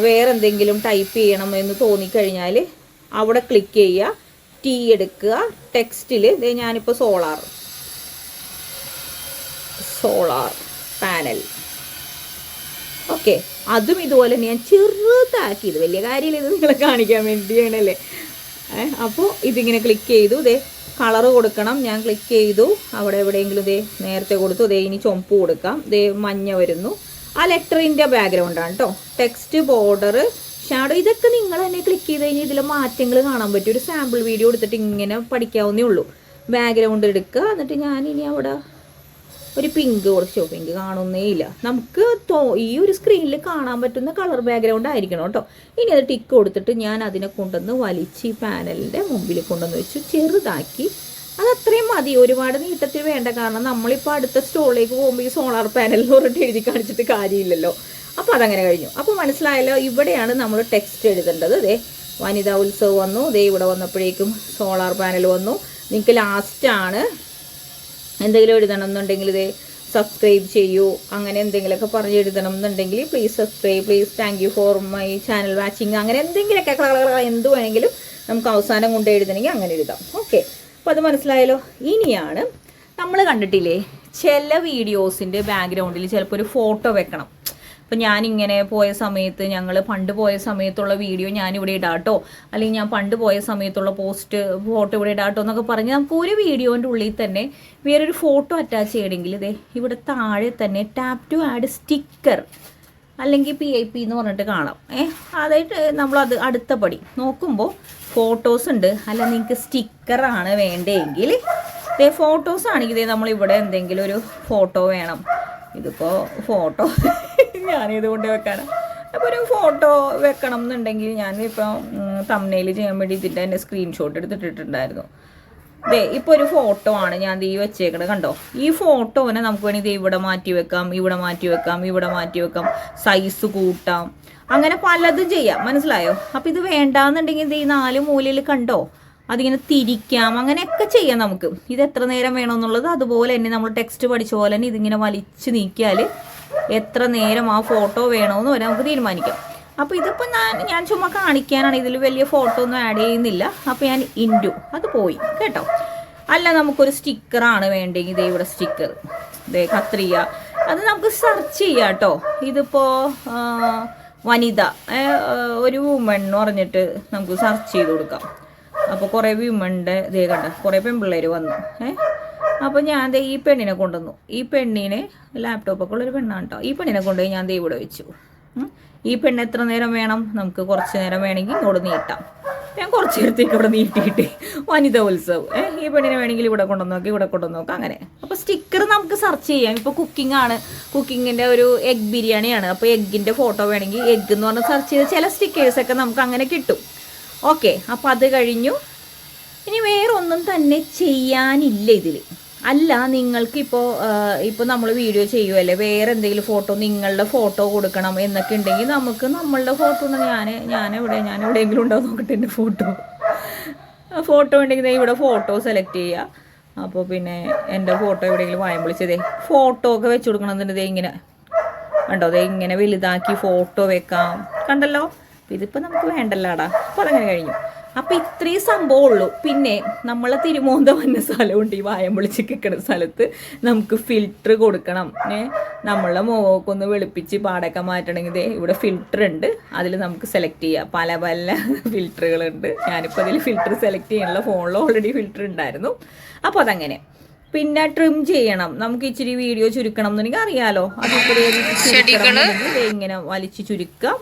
വേറെ എന്തെങ്കിലും ടൈപ്പ് ചെയ്യണം എന്ന് തോന്നിക്കഴിഞ്ഞാൽ അവിടെ ക്ലിക്ക് ചെയ്യുക, ടി എടുക്കുക, ടെക്സ്റ്റിൽ ഞാനിപ്പോൾ സോളാർ പാനൽ. ഓക്കെ, അതും ഇതുപോലെ ഞാൻ ചെറുതാക്കിയത്, വലിയ കാര്യമില്ല, ഇത് നിങ്ങളെ കാണിക്കാൻ വേണ്ടിയാണല്ലേ. അപ്പോൾ ഇതിങ്ങനെ ക്ലിക്ക് ചെയ്തു. കളർ കൊടുക്കണം. ഞാൻ ക്ലിക്ക് ചെയ്തു, അവിടെ എവിടെയെങ്കിലും ഇതേ നേരത്തെ കൊടുത്തു. ഇതേ ഇനി ചുമപ്പ് കൊടുക്കാം. ഇതേ മഞ്ഞ വരുന്നു. ആ ലെറ്ററിൻ്റെ ബാക്ക്ഗ്രൗണ്ടാണ് കേട്ടോ. ടെക്സ്റ്റ്, ബോർഡർ, ഷാഡോ, ഇതൊക്കെ നിങ്ങൾ തന്നെ ക്ലിക്ക് ചെയ്ത് കഴിഞ്ഞാൽ ഇതിലെ മാറ്റങ്ങൾ കാണാൻ പറ്റും. ഒരു സാമ്പിൾ വീഡിയോ എടുത്തിട്ട് ഇങ്ങനെ പഠിക്കാവുന്നേ ഉള്ളൂ. ബാക്ക്ഗ്രൗണ്ട് എടുക്കുക. എന്നിട്ട് ഞാനിനി അവിടെ ഒരു പിങ്ക് കുറച്ചോ, പിങ്ക് കാണുന്നേ ഇല്ല. നമുക്ക് ഈ ഒരു സ്ക്രീനിൽ കാണാൻ പറ്റുന്ന കളർ ബാക്ക്ഗ്രൗണ്ട് ആയിരിക്കണം കേട്ടോ. ഇനി അത് ടിക്ക് കൊടുത്തിട്ട് ഞാൻ അതിനെ കൊണ്ടുവന്ന് വലിച്ച് ഈ പാനലിൻ്റെ മുമ്പിൽ കൊണ്ടുവന്ന് വെച്ചു, ചെറുതാക്കി. അതത്രയും മതി, ഒരുപാട് നീട്ടത്തിൽ വേണ്ട. കാരണം നമ്മളിപ്പോൾ അടുത്ത സ്റ്റോളിലേക്ക് പോകുമ്പോൾ ഈ സോളാർ പാനലിൽ പറഞ്ഞിട്ട് എഴുതി കാണിച്ചിട്ട് കാര്യമില്ലല്ലോ. അപ്പോൾ അതങ്ങനെ കഴിഞ്ഞു. അപ്പോൾ മനസ്സിലായല്ലോ, ഇവിടെയാണ് നമ്മൾ ടെക്സ്റ്റ് എഴുതേണ്ടത്. ദേ വനിതാ ഉത്സവ് വന്നു. ദേ ഇവിടെ വന്നപ്പോഴേക്കും സോളാർ പാനൽ വന്നു. നിങ്ങൾക്ക് ലാസ്റ്റാണ് എന്തെങ്കിലും എഴുതണം എന്നുണ്ടെങ്കിൽ ഇതേ സബ്സ്ക്രൈബ് ചെയ്യൂ, അങ്ങനെ എന്തെങ്കിലുമൊക്കെ പറഞ്ഞ് എഴുതണം എന്നുണ്ടെങ്കിൽ please subscribe, please thank you for my channel watching, അങ്ങനെ എന്തെങ്കിലുമൊക്കെ എന്ത് വേണമെങ്കിലും നമുക്ക് അവസാനം കൊണ്ട് എഴുതണമെങ്കിൽ അങ്ങനെ എഴുതാം. ഓക്കെ, അപ്പോൾ അത് മനസ്സിലായല്ലോ. ഇനിയാണ് നമ്മൾ കണ്ടിട്ടില്ലേ ചില വീഡിയോസിൻ്റെ ബാക്ക്ഗ്രൗണ്ടിൽ ചിലപ്പോൾ ഒരു ഫോട്ടോ വെക്കണം. അപ്പം ഞാനിങ്ങനെ പോയ സമയത്ത്, ഞങ്ങൾ പണ്ട് പോയ സമയത്തുള്ള വീഡിയോ ഞാനിവിടെ ഇടാട്ടോ, അല്ലെങ്കിൽ ഞാൻ പണ്ട് പോയ സമയത്തുള്ള ഫോട്ടോ ഇവിടെ ഇടാട്ടോ എന്നൊക്കെ പറഞ്ഞ് നമുക്ക് ഒരു വീഡിയോൻ്റെ ഉള്ളിൽ തന്നെ വേറൊരു ഫോട്ടോ അറ്റാച്ച് ചെയ്യണമെങ്കിൽ ഇതേ ഇവിടെ താഴെ തന്നെ ടാപ്പ് ടു ആഡ് സ്റ്റിക്കർ അല്ലെങ്കിൽ PIP എന്ന് പറഞ്ഞിട്ട് കാണാം. അതായിട്ട് നമ്മളത് അടുത്ത പടി നോക്കുമ്പോൾ ഫോട്ടോസ് ഉണ്ട്. അല്ല നിങ്ങൾക്ക് സ്റ്റിക്കറാണ് വേണ്ടതെങ്കിൽ ഇതേ ഫോട്ടോസ് ആണെങ്കിൽ ഇതേ നമ്മളിവിടെ എന്തെങ്കിലും ഒരു ഫോട്ടോ വേണം. ഇതിപ്പോൾ ഫോട്ടോ ഞാനിത് കൊണ്ട് വെക്കാനാണ്. അപ്പോൾ ഒരു ഫോട്ടോ വെക്കണം എന്നുണ്ടെങ്കിൽ ഞാനിപ്പോൾ തംബ്നെയിൽ ചെയ്യാൻ വേണ്ടി ഇതിൻ്റെ തന്നെ സ്ക്രീൻഷോട്ട് എടുത്തിട്ടുണ്ടായിരുന്നു. ദേ ഇപ്പോൾ ഒരു ഫോട്ടോ ആണ് ഞാൻ ഈ വെച്ചേക്കണത്, കണ്ടോ? ഈ ഫോട്ടോനെ നമുക്ക് വേണമെങ്കിൽ ഇവിടെ മാറ്റി വെക്കാം, ഇവിടെ മാറ്റി വെക്കാം, ഇവിടെ മാറ്റി വെക്കാം, സൈസ് കൂട്ടാം, അങ്ങനെ പലതും ചെയ്യാം. മനസ്സിലായോ? അപ്പോൾ ഇത് വേണ്ടാന്നുണ്ടെങ്കിൽ ഇത് ഈ 4 മൂലയിൽ കണ്ടോ അതിങ്ങനെ തിരിക്കാം, അങ്ങനെയൊക്കെ ചെയ്യാം നമുക്ക്. ഇത് എത്ര നേരം വേണമെന്നുള്ളത് അതുപോലെ തന്നെ നമ്മൾ ടെക്സ്റ്റ് പഠിച്ച പോലെ തന്നെ ഇതിങ്ങനെ വലിച്ചു നീക്കിയാൽ എത്ര നേരം ആ ഫോട്ടോ വേണമെന്ന് വരെ നമുക്ക് തീരുമാനിക്കാം. അപ്പോൾ ഇതിപ്പോൾ ഞാൻ ചുമ്മാ കാണിക്കാനാണ്, ഇതിൽ വലിയ ഫോട്ടോ ഒന്നും ആഡ് ചെയ്യുന്നില്ല. അപ്പോൾ ഞാൻ ഇൻഡു അത് പോയി കേട്ടോ. അല്ല നമുക്കൊരു സ്റ്റിക്കറാണ് വേണ്ടെങ്കിൽ ഇതേ ഇവിടെ സ്റ്റിക്കർ, ഇതേ കത്രിക, അത് നമുക്ക് സെർച്ച് ചെയ്യാം കേട്ടോ. ഇതിപ്പോൾ വനിത ഒരു വുമൺ എന്ന് പറഞ്ഞിട്ട് നമുക്ക് സെർച്ച് ചെയ്ത് കൊടുക്കാം. അപ്പോൾ കുറേ വിമൻ്റെ ഇതേ കണ്ട കുറേ പെൺപിള്ളേർ വന്നു. അപ്പോൾ ഞാൻ ദേ ഈ പെണ്ണിനെ കൊണ്ടുവന്നു. ഈ പെണ്ണിനെ ലാപ്ടോപ്പൊക്കെ ഉള്ളൊരു പെണ്ണാണ് കേട്ടോ. ഈ പെണ്ണിനെ കൊണ്ടുപോയി ഞാൻ ദേ ഇവിടെ വെച്ചു. ഈ പെണ്ണ് എത്ര നേരം വേണം? നമുക്ക് കുറച്ച് നേരം വേണമെങ്കിൽ ഇങ്ങോട്ട് നീട്ടാം. ഞാൻ കുറച്ച് നേരത്തേക്ക് ഇവിടെ നീട്ടിയിട്ട് വനിതാ ഉത്സവ്, ഈ പെണ്ണിനെ വേണമെങ്കിൽ ഇവിടെ കൊണ്ടുവന്ന് നോക്കാം, ഇവിടെ കൊണ്ടുവന്ന് നോക്കാം, അങ്ങനെ. അപ്പോൾ സ്റ്റിക്കർ നമുക്ക് സെർച്ച് ചെയ്യാം. ഇപ്പോൾ കുക്കിംഗ് ആണ്, കുക്കിങ്ങിൻ്റെ ഒരു എഗ് ബിരിയാണിയാണ്. അപ്പോൾ എഗ്ഗിൻ്റെ ഫോട്ടോ വേണമെങ്കിൽ എഗ്ഗ് എന്ന് പറഞ്ഞ് സെർച്ച് ചെയ്ത് ചില സ്റ്റിക്കേഴ്സൊക്കെ നമുക്ക് അങ്ങനെ കിട്ടും. ഓക്കെ, അപ്പോൾ അത് കഴിഞ്ഞു. ഇനി വേറൊന്നും തന്നെ ചെയ്യാനില്ല ഇതിൽ. അല്ല നിങ്ങൾക്കിപ്പോൾ നമ്മൾ വീഡിയോ ചെയ്യുമല്ലേ, വേറെ എന്തെങ്കിലും ഫോട്ടോ, നിങ്ങളുടെ ഫോട്ടോ കൊടുക്കണം എന്നൊക്കെ ഉണ്ടെങ്കിൽ നമുക്ക് നമ്മളുടെ ഫോട്ടോ ഞാനെവിടെയെങ്കിലും ഉണ്ടോ നോക്കട്ടെ എൻ്റെ ഫോട്ടോ ഉണ്ടെങ്കിൽ ഇവിടെ ഫോട്ടോ സെലക്ട് ചെയ്യുക. അപ്പോൾ പിന്നെ എൻ്റെ ഫോട്ടോ എവിടെയെങ്കിലും വായം വിളിച്ചതേ ഫോട്ടോ ഒക്കെ വെച്ച് കൊടുക്കണമെന്നുണ്ടെങ്കിൽ ഇങ്ങനെ കണ്ടോ, അതേ ഇങ്ങനെ വലുതാക്കി ഫോട്ടോ വെക്കാം. കണ്ടല്ലോ, ഇതിപ്പോൾ നമുക്ക് വേണ്ടല്ലോടാ. അപ്പോൾ അതങ്ങനെ കഴിഞ്ഞു. അപ്പം ഇത്രയും സംഭവം ഉള്ളൂ. പിന്നെ നമ്മളെ തിരുമോന്ത വന്ന സ്ഥലമുണ്ട്, ഈ വായം വിളിച്ച് കിട്ടുന്ന സ്ഥലത്ത് നമുക്ക് ഫിൽറ്റർ കൊടുക്കണം. നമ്മളെ മുഖമൊക്കെ വെളുപ്പിച്ച് പാടൊക്കെ മാറ്റണമെങ്കിൽ ഇവിടെ ഫിൽറ്റർ ഉണ്ട്, അതിൽ നമുക്ക് സെലക്ട് ചെയ്യാം. പല പല ഫിൽറ്ററുകളുണ്ട്. ഞാനിപ്പോൾ അതിൽ ഫിൽറ്റർ സെലക്ട് ചെയ്യാനുള്ള ഫോണിൽ ഓൾറെഡി ഫിൽറ്റർ ഉണ്ടായിരുന്നു. അപ്പോൾ അതങ്ങനെ. പിന്നെ ട്രിം ചെയ്യണം, നമുക്ക് ഇച്ചിരി വീഡിയോ ചുരുക്കണം എന്നുണ്ടെങ്കിൽ അറിയാലോ, അതിപ്പോൾ ഇങ്ങനെ വലിച്ച് ചുരുക്കാം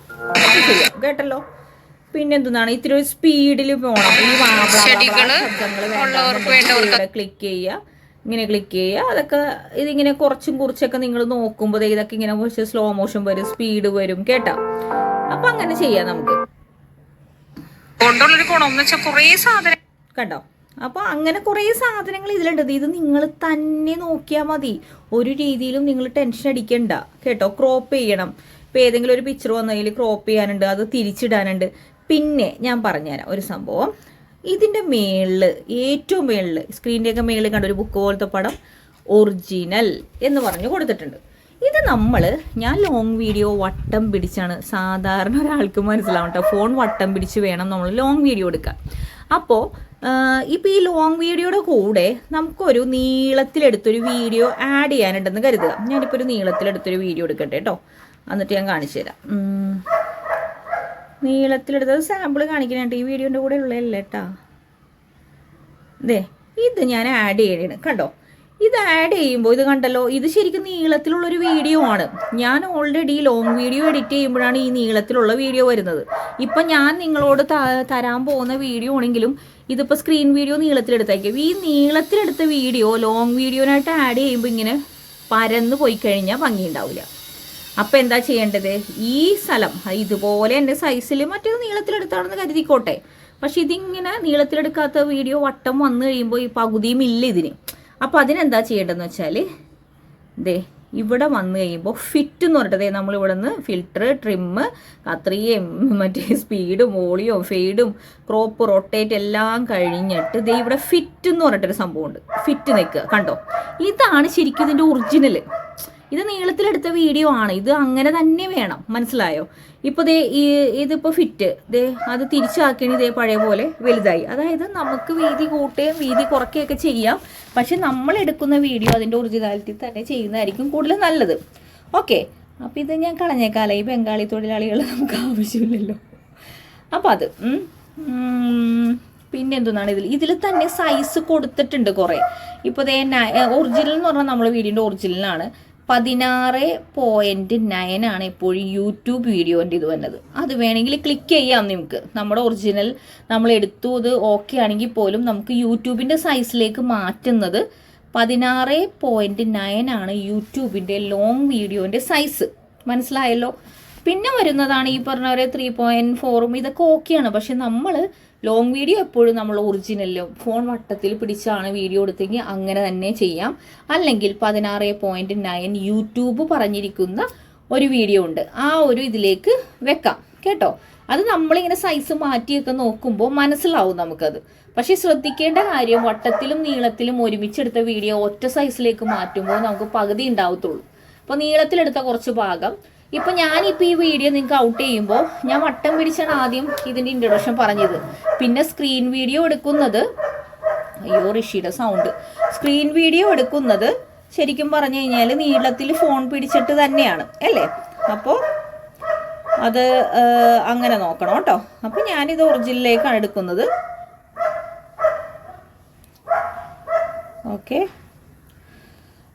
ചെയ്യാം കേട്ടല്ലോ. പിന്നെന്താണ്, ഇത്തിരി ഒരു സ്പീഡിൽ പോകണം. ഈ ഇവിടെ ക്ലിക്ക് ചെയ്യുക, ഇങ്ങനെ ക്ലിക്ക് ചെയ്യുക. അതൊക്കെ ഇതിങ്ങനെ കുറച്ചൊക്കെ നിങ്ങൾ നോക്കുമ്പോൾ ഇതൊക്കെ ഇങ്ങനെ കുറച്ച് സ്ലോ മോഷൻ വരും, സ്പീഡ് വരും കേട്ടോ. അപ്പൊ അങ്ങനെ ചെയ്യാം നമുക്ക്. കണ്ടോ, അപ്പോൾ അങ്ങനെ കുറേ സാധനങ്ങൾ ഇതിലുണ്ട്. ഇത് നിങ്ങൾ തന്നെ നോക്കിയാൽ മതി, ഒരു രീതിയിലും നിങ്ങൾ ടെൻഷൻ അടിക്കണ്ട കേട്ടോ. ക്രോപ്പ് ചെയ്യണം, ഇപ്പോൾ ഏതെങ്കിലും ഒരു പിക്ചർ വന്നതിൽ ക്രോപ്പ് ചെയ്യാനുണ്ട്, അത് തിരിച്ചിടാനുണ്ട്. പിന്നെ ഞാൻ പറഞ്ഞുതരാം ഒരു സംഭവം. ഇതിൻ്റെ മേളിൽ, ഏറ്റവും മേളിൽ, സ്ക്രീനിൻ്റെയൊക്കെ മേളിൽ കണ്ട ഒരു ബുക്ക് പോലത്തെ പടം ഒറിജിനൽ എന്ന് പറഞ്ഞ് കൊടുത്തിട്ടുണ്ട്. ഇത് ഞാൻ ലോങ് വീഡിയോ വട്ടം പിടിച്ചാണ്, സാധാരണ ഒരാൾക്ക് മനസ്സിലാവും കേട്ടോ. ഫോൺ വട്ടം പിടിച്ച് വേണം നമ്മൾ ലോങ് വീഡിയോ എടുക്കാൻ. അപ്പോൾ ഇപ്പോൾ ഈ ലോങ് വീഡിയോയുടെ കൂടെ നമുക്കൊരു നീളത്തിലെടുത്തൊരു വീഡിയോ ആഡ് ചെയ്യാനുണ്ടെന്ന് കരുതുക. ഞാനിപ്പോൾ ഒരു നീളത്തിലെടുത്തൊരു വീഡിയോ എടുക്കട്ടെ കേട്ടോ, എന്നിട്ട് ഞാൻ കാണിച്ചു തരാം. നീളത്തിലെടുത്തത് സാമ്പിൾ കാണിക്കാനായിട്ട്, ഈ വീഡിയോൻ്റെ കൂടെ ഉള്ളതല്ലേ കേട്ടോ. ഇത് ഞാൻ ആഡ് ചെയ്യണേ. കണ്ടോ, ഇത് ആഡ് ചെയ്യുമ്പോൾ ഇത് കണ്ടല്ലോ, ഇത് ശരിക്കും നീളത്തിലുള്ളൊരു വീഡിയോ ആണ്. ഞാൻ ഓൾറെഡി ലോങ് വീഡിയോ എഡിറ്റ് ചെയ്യുമ്പോഴാണ് ഈ നീളത്തിലുള്ള വീഡിയോ വരുന്നത്. ഇപ്പം ഞാൻ നിങ്ങളോട് തരാൻ പോകുന്ന വീഡിയോ ആണെങ്കിലും ഇതിപ്പോൾ സ്ക്രീൻ വീഡിയോ നീളത്തിലെടുത്തേക്കും. ഈ നീളത്തിലെടുത്ത വീഡിയോ ലോങ് വീഡിയോനായിട്ട് ആഡ് ചെയ്യുമ്പോൾ ഇങ്ങനെ പരന്ന് പോയി കഴിഞ്ഞാൽ ഭംഗിയുണ്ടാവില്ല. അപ്പം എന്താ ചെയ്യേണ്ടത്, ഈ സ്ഥലം ഇതുപോലെ എൻ്റെ സൈസിൽ മറ്റേത് നീളത്തിലെടുത്താണെന്ന് കരുതിക്കോട്ടെ, പക്ഷെ ഇതിങ്ങനെ നീളത്തിലെടുക്കാത്ത വീഡിയോ വട്ടം വന്നു കഴിയുമ്പോൾ ഈ പകുതിയും ഇല്ല ഇതിന്. അപ്പോൾ അതിനെന്താ ചെയ്യേണ്ടതെന്ന് വെച്ചാൽ ഇവിടെ വന്നു കഴിയുമ്പോൾ ഫിറ്റ് എന്ന് പറഞ്ഞിട്ട് നമ്മളിവിടെ നിന്ന് ഫിൽറ്റർ, ട്രിമ്മ്, കത്രികയും മറ്റേ സ്പീഡും വോളിയും ഫെയ്ഡും ക്രോപ്പ് റൊട്ടേറ്റ് എല്ലാം കഴിഞ്ഞിട്ട് ഇവിടെ ഫിറ്റ് എന്ന് പറഞ്ഞിട്ടൊരു സംഭവമുണ്ട്. ഫിറ്റ് നിൽക്കുക കണ്ടോ, ഇതാണ് ശരിക്കും ഇതിൻ്റെ ഒറിജിനൽ. ഇത് നീളത്തിലെടുത്ത വീഡിയോ ആണ്, ഇത് അങ്ങനെ തന്നെ വേണം, മനസ്സിലായോ? ഇപ്പോൾ ഇതിപ്പോൾ ഫിറ്റ് അത് തിരിച്ചാക്കിയാണ് പഴയ പോലെ വലുതായി. അതായത് നമുക്ക് വീതി കൂട്ടുകയും വീതി കുറയ്ക്കുകയൊക്കെ ചെയ്യാം, പക്ഷെ നമ്മൾ എടുക്കുന്ന വീഡിയോ അതിൻ്റെ ഒറിജിനാലിറ്റി തന്നെ ചെയ്യുന്നതായിരിക്കും കൂടുതൽ നല്ലത്. ഓക്കെ, അപ്പോൾ ഇത് ഞാൻ കളഞ്ഞേക്കാലേ, ഈ ബംഗാളി തൊഴിലാളികൾ നമുക്ക് ആവശ്യമില്ലല്ലോ. അപ്പോൾ അത് പിന്നെ എന്താണ് ഇതിൽ തന്നെ സൈസ് കൊടുത്തിട്ടുണ്ട് കുറേ. ഇപ്പോൾ ഒറിജിനൽ എന്ന് പറഞ്ഞാൽ നമ്മൾ വീഡിയോൻ്റെ ഒറിജിനലാണ് 16.9 ആണ് എപ്പോഴും യൂട്യൂബ് വീഡിയോൻ്റെ ഇത് വന്നത്. അത് വേണമെങ്കിൽ ക്ലിക്ക് ചെയ്യാം നിങ്ങൾക്ക്. നമ്മുടെ ഒറിജിനൽ നമ്മൾ എടുത്തു ഇത് ഓക്കെ ആണെങ്കിൽ പോലും നമുക്ക് യൂട്യൂബിൻ്റെ സൈസിലേക്ക് മാറ്റുന്നത് 16.9 ആണ് യൂട്യൂബിൻ്റെ ലോങ് വീഡിയോൻ്റെ സൈസ്. മനസ്സിലായല്ലോ? പിന്നെ വരുന്നതാണ് ഈ പറഞ്ഞ പോലെ 3.4 ഇതൊക്കെ ഓക്കെയാണ്. പക്ഷെ നമ്മൾ ലോങ് വീഡിയോ എപ്പോഴും നമ്മൾ ഒറിജിനലിലും ഫോൺ വട്ടത്തിൽ പിടിച്ചാണ് വീഡിയോ എടുത്തെങ്കിൽ അങ്ങനെ തന്നെ ചെയ്യാം. അല്ലെങ്കിൽ 16.9 യൂട്യൂബ് പറഞ്ഞിരിക്കുന്ന ഒരു വീഡിയോ ഉണ്ട്, ആ ഒരു ഇതിലേക്ക് വെക്കാം കേട്ടോ. അത് നമ്മളിങ്ങനെ സൈസ് മാറ്റിയൊക്കെ നോക്കുമ്പോൾ മനസ്സിലാവും നമുക്കത്. പക്ഷെ ശ്രദ്ധിക്കേണ്ട കാര്യം, വട്ടത്തിലും നീളത്തിലും ഒരുമിച്ചെടുത്ത വീഡിയോ ഒറ്റ സൈസിലേക്ക് മാറ്റുമ്പോൾ നമുക്ക് പകുതി ഉണ്ടാവത്തുള്ളൂ. അപ്പോൾ നീളത്തിലെടുത്ത കുറച്ച് ഭാഗം ഇപ്പം ഞാനിപ്പോൾ ഈ വീഡിയോ നിങ്ങൾക്ക് ഔട്ട് ചെയ്യുമ്പോൾ ഞാൻ വട്ടം പിടിച്ചാണ് ആദ്യം ഇതിൻ്റെ ഇൻട്രൊഡക്ഷൻ പറഞ്ഞത്. പിന്നെ സ്ക്രീൻ വീഡിയോ എടുക്കുന്നത്, അയ്യോ ഋഷിയുടെ സൗണ്ട്, സ്ക്രീൻ വീഡിയോ എടുക്കുന്നത് ശരിക്കും പറഞ്ഞു കഴിഞ്ഞാൽ നീളത്തിൽ ഫോൺ പിടിച്ചിട്ട് തന്നെയാണ് അല്ലേ. അപ്പോൾ അത് അങ്ങനെ നോക്കണം കേട്ടോ. അപ്പോൾ ഞാനിത് ഒറിജിനലിലേക്കാണ് എടുക്കുന്നത്. ഓക്കെ,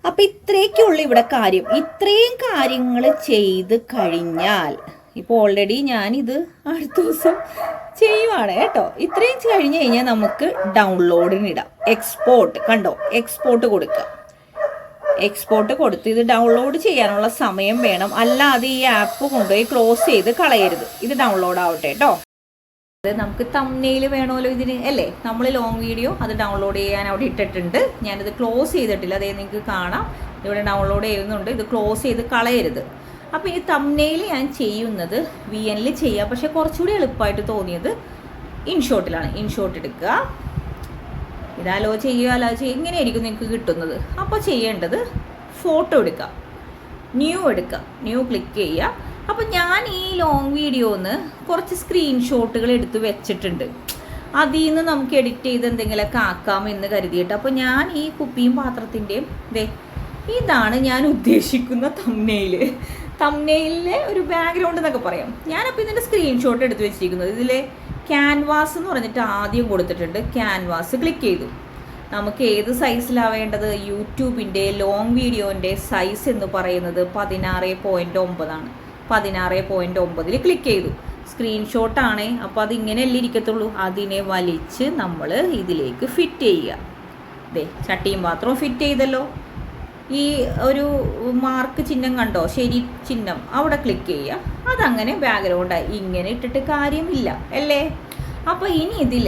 അപ്പം ഇത്രയൊക്കെയുള്ളൂ ഇവിടെ കാര്യം. ഇത്രയും കാര്യങ്ങൾ ചെയ്ത് കഴിഞ്ഞാൽ ഇപ്പോൾ ഓൾറെഡി ഞാനിത് അടുത്ത ദിവസം ചെയ്യുവാണ് കേട്ടോ. ഇത്രയും കഴിഞ്ഞ് കഴിഞ്ഞാൽ നമുക്ക് ഡൗൺലോഡിനിടാം. എക്സ്പോർട്ട് കണ്ടോ, എക്സ്പോർട്ട് കൊടുക്കുക. എക്സ്പോർട്ട് കൊടുത്ത് ഇത് ഡൗൺലോഡ് ചെയ്യാനുള്ള സമയം വേണം, അല്ലാതെ ഈ ആപ്പ് കൊണ്ടുപോയി ക്ലോസ് ചെയ്ത് കളയരുത്. ഇത് ഡൗൺലോഡ് ആവട്ടെ കേട്ടോ. നമുക്ക് തംബ്നെയിൽ വേണമല്ലോ ഇതിന് അല്ലേ. നമ്മൾ ലോങ് വീഡിയോ അത് ഡൗൺലോഡ് ചെയ്യാൻ അവിടെ ഇട്ടിട്ടുണ്ട്. ഞാനിത് ക്ലോസ് ചെയ്തിട്ടില്ല, അതേ നിങ്ങൾക്ക് കാണാം ഇവിടെ ഡൗൺലോഡ് ചെയ്യുന്നുണ്ട്. ഇത് ക്ലോസ് ചെയ്ത് കളയരുത്. അപ്പോൾ ഈ തംബ്നെയിൽ ഞാൻ ചെയ്യുന്നത് VN ചെയ്യാം, പക്ഷേ കുറച്ചുകൂടി എളുപ്പമായിട്ട് തോന്നിയത് ഇൻഷോട്ടിലാണ്. ഇൻഷോട്ട് എടുക്കുക, ഇത് അലോ ചെയ്യുക, ഇങ്ങനെയായിരിക്കും നിങ്ങൾക്ക് കിട്ടുന്നത്. അപ്പോൾ ചെയ്യേണ്ടത് ഫോട്ടോ എടുക്കുക, ന്യൂ എടുക്കുക, ന്യൂ ക്ലിക്ക് ചെയ്യുക. അപ്പോൾ ഞാൻ ഈ ലോങ് വീഡിയോന്ന് കുറച്ച് സ്ക്രീൻഷോട്ടുകൾ എടുത്ത് വെച്ചിട്ടുണ്ട്. അതിൽ നിന്ന് നമുക്ക് എഡിറ്റ് ചെയ്ത് എന്തെങ്കിലുമൊക്കെ ആക്കാം എന്ന് കരുതിയിട്ട്. അപ്പോൾ ഞാൻ ഈ കുപ്പിയും പാത്രത്തിൻ്റെയും ഇതാണ് ഞാൻ ഉദ്ദേശിക്കുന്ന തംബ്നെയിലിലെ ഒരു ബാക്ക്ഗ്രൗണ്ട് എന്നൊക്കെ പറയാം. ഞാനപ്പോൾ ഇതിൻ്റെ സ്ക്രീൻഷോട്ട് എടുത്ത് വെച്ചിരിക്കുന്നത്. ഇതിൽ ക്യാൻവാസ് എന്ന് പറഞ്ഞിട്ട് ആദ്യം കൊടുത്തിട്ടുണ്ട്. ക്യാൻവാസ് ക്ലിക്ക് ചെയ്തു. നമുക്ക് ഏത് സൈസിലാണ് വേണ്ടത്? യൂട്യൂബിൻ്റെ ലോങ് വീഡിയോൻ്റെ സൈസ് എന്ന് പറയുന്നത് 16.9 ആണ്. 16.9 ക്ലിക്ക് ചെയ്തു. സ്ക്രീൻഷോട്ടാണേ, അപ്പോൾ അതിങ്ങനെയല്ലേ ഇരിക്കത്തുള്ളൂ. അതിനെ വലിച്ച് നമ്മൾ ഇതിലേക്ക് ഫിറ്റ് ചെയ്യുക. ചട്ടിയും പാത്രവും ഫിറ്റ് ചെയ്തല്ലോ. ഈ ഒരു മാർക്ക് ചിഹ്നം കണ്ടോ, ശരി ചിഹ്നം, അവിടെ ക്ലിക്ക് ചെയ്യുക. അതങ്ങനെ ബാക്ക്ഗ്രൗണ്ടായി. ഇങ്ങനെ ഇട്ടിട്ട് കാര്യമില്ല അല്ലേ. അപ്പോൾ ഇനി ഇതിൽ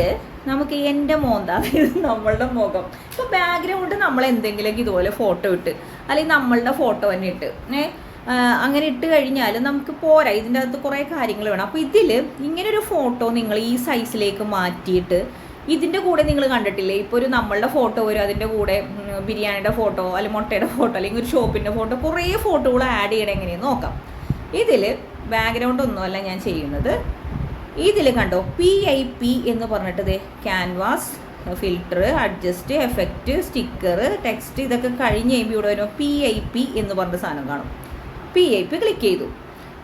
നമുക്ക് എൻ്റെ മോന്ത, അതായത് നമ്മളുടെ മുഖം, ഇപ്പോൾ ബാക്ക്ഗ്രൗണ്ട് നമ്മൾ എന്തെങ്കിലുമൊക്കെ ഇതുപോലെ ഫോട്ടോ ഇട്ട് അല്ലെങ്കിൽ നമ്മളുടെ ഫോട്ടോ തന്നെ ഇട്ട് അങ്ങനെ ഇട്ട് കഴിഞ്ഞാൽ നമുക്ക് പോരാ. ഇതിൻ്റെ അകത്ത് കുറേ കാര്യങ്ങൾ വേണം. അപ്പോൾ ഇതിൽ ഇങ്ങനൊരു ഫോട്ടോ നിങ്ങൾ ഈ സൈസിലേക്ക് മാറ്റിയിട്ട് ഇതിൻ്റെ കൂടെ നിങ്ങൾ കണ്ടിട്ടില്ലേ, ഇപ്പോൾ ഒരു നമ്മളുടെ ഫോട്ടോ വരും, അതിൻ്റെ കൂടെ ബിരിയാണിയുടെ ഫോട്ടോ അല്ലെങ്കിൽ മുട്ടയുടെ ഫോട്ടോ അല്ലെങ്കിൽ ഒരു ഷോപ്പിൻ്റെ ഫോട്ടോ, കുറേ ഫോട്ടോകൾ ആഡ് ചെയ്യണം. എങ്ങനെയെന്ന് നോക്കാം. ഇതിൽ ബാക്ക്ഗ്രൗണ്ട് ഒന്നുമല്ല ഞാൻ ചെയ്യുന്നത്. ഇതിൽ കണ്ടോ PIP എന്ന് പറഞ്ഞിട്ട് canvas, filter, adjust, effect, sticker, text, ഇതൊക്കെ കഴിഞ്ഞ് കഴിയുമ്പോൾ ഇവിടെ വരുമ്പോൾ PIP എന്ന് പറഞ്ഞ സാധനം കാണും. PIP ക്ലിക്ക് ചെയ്തു.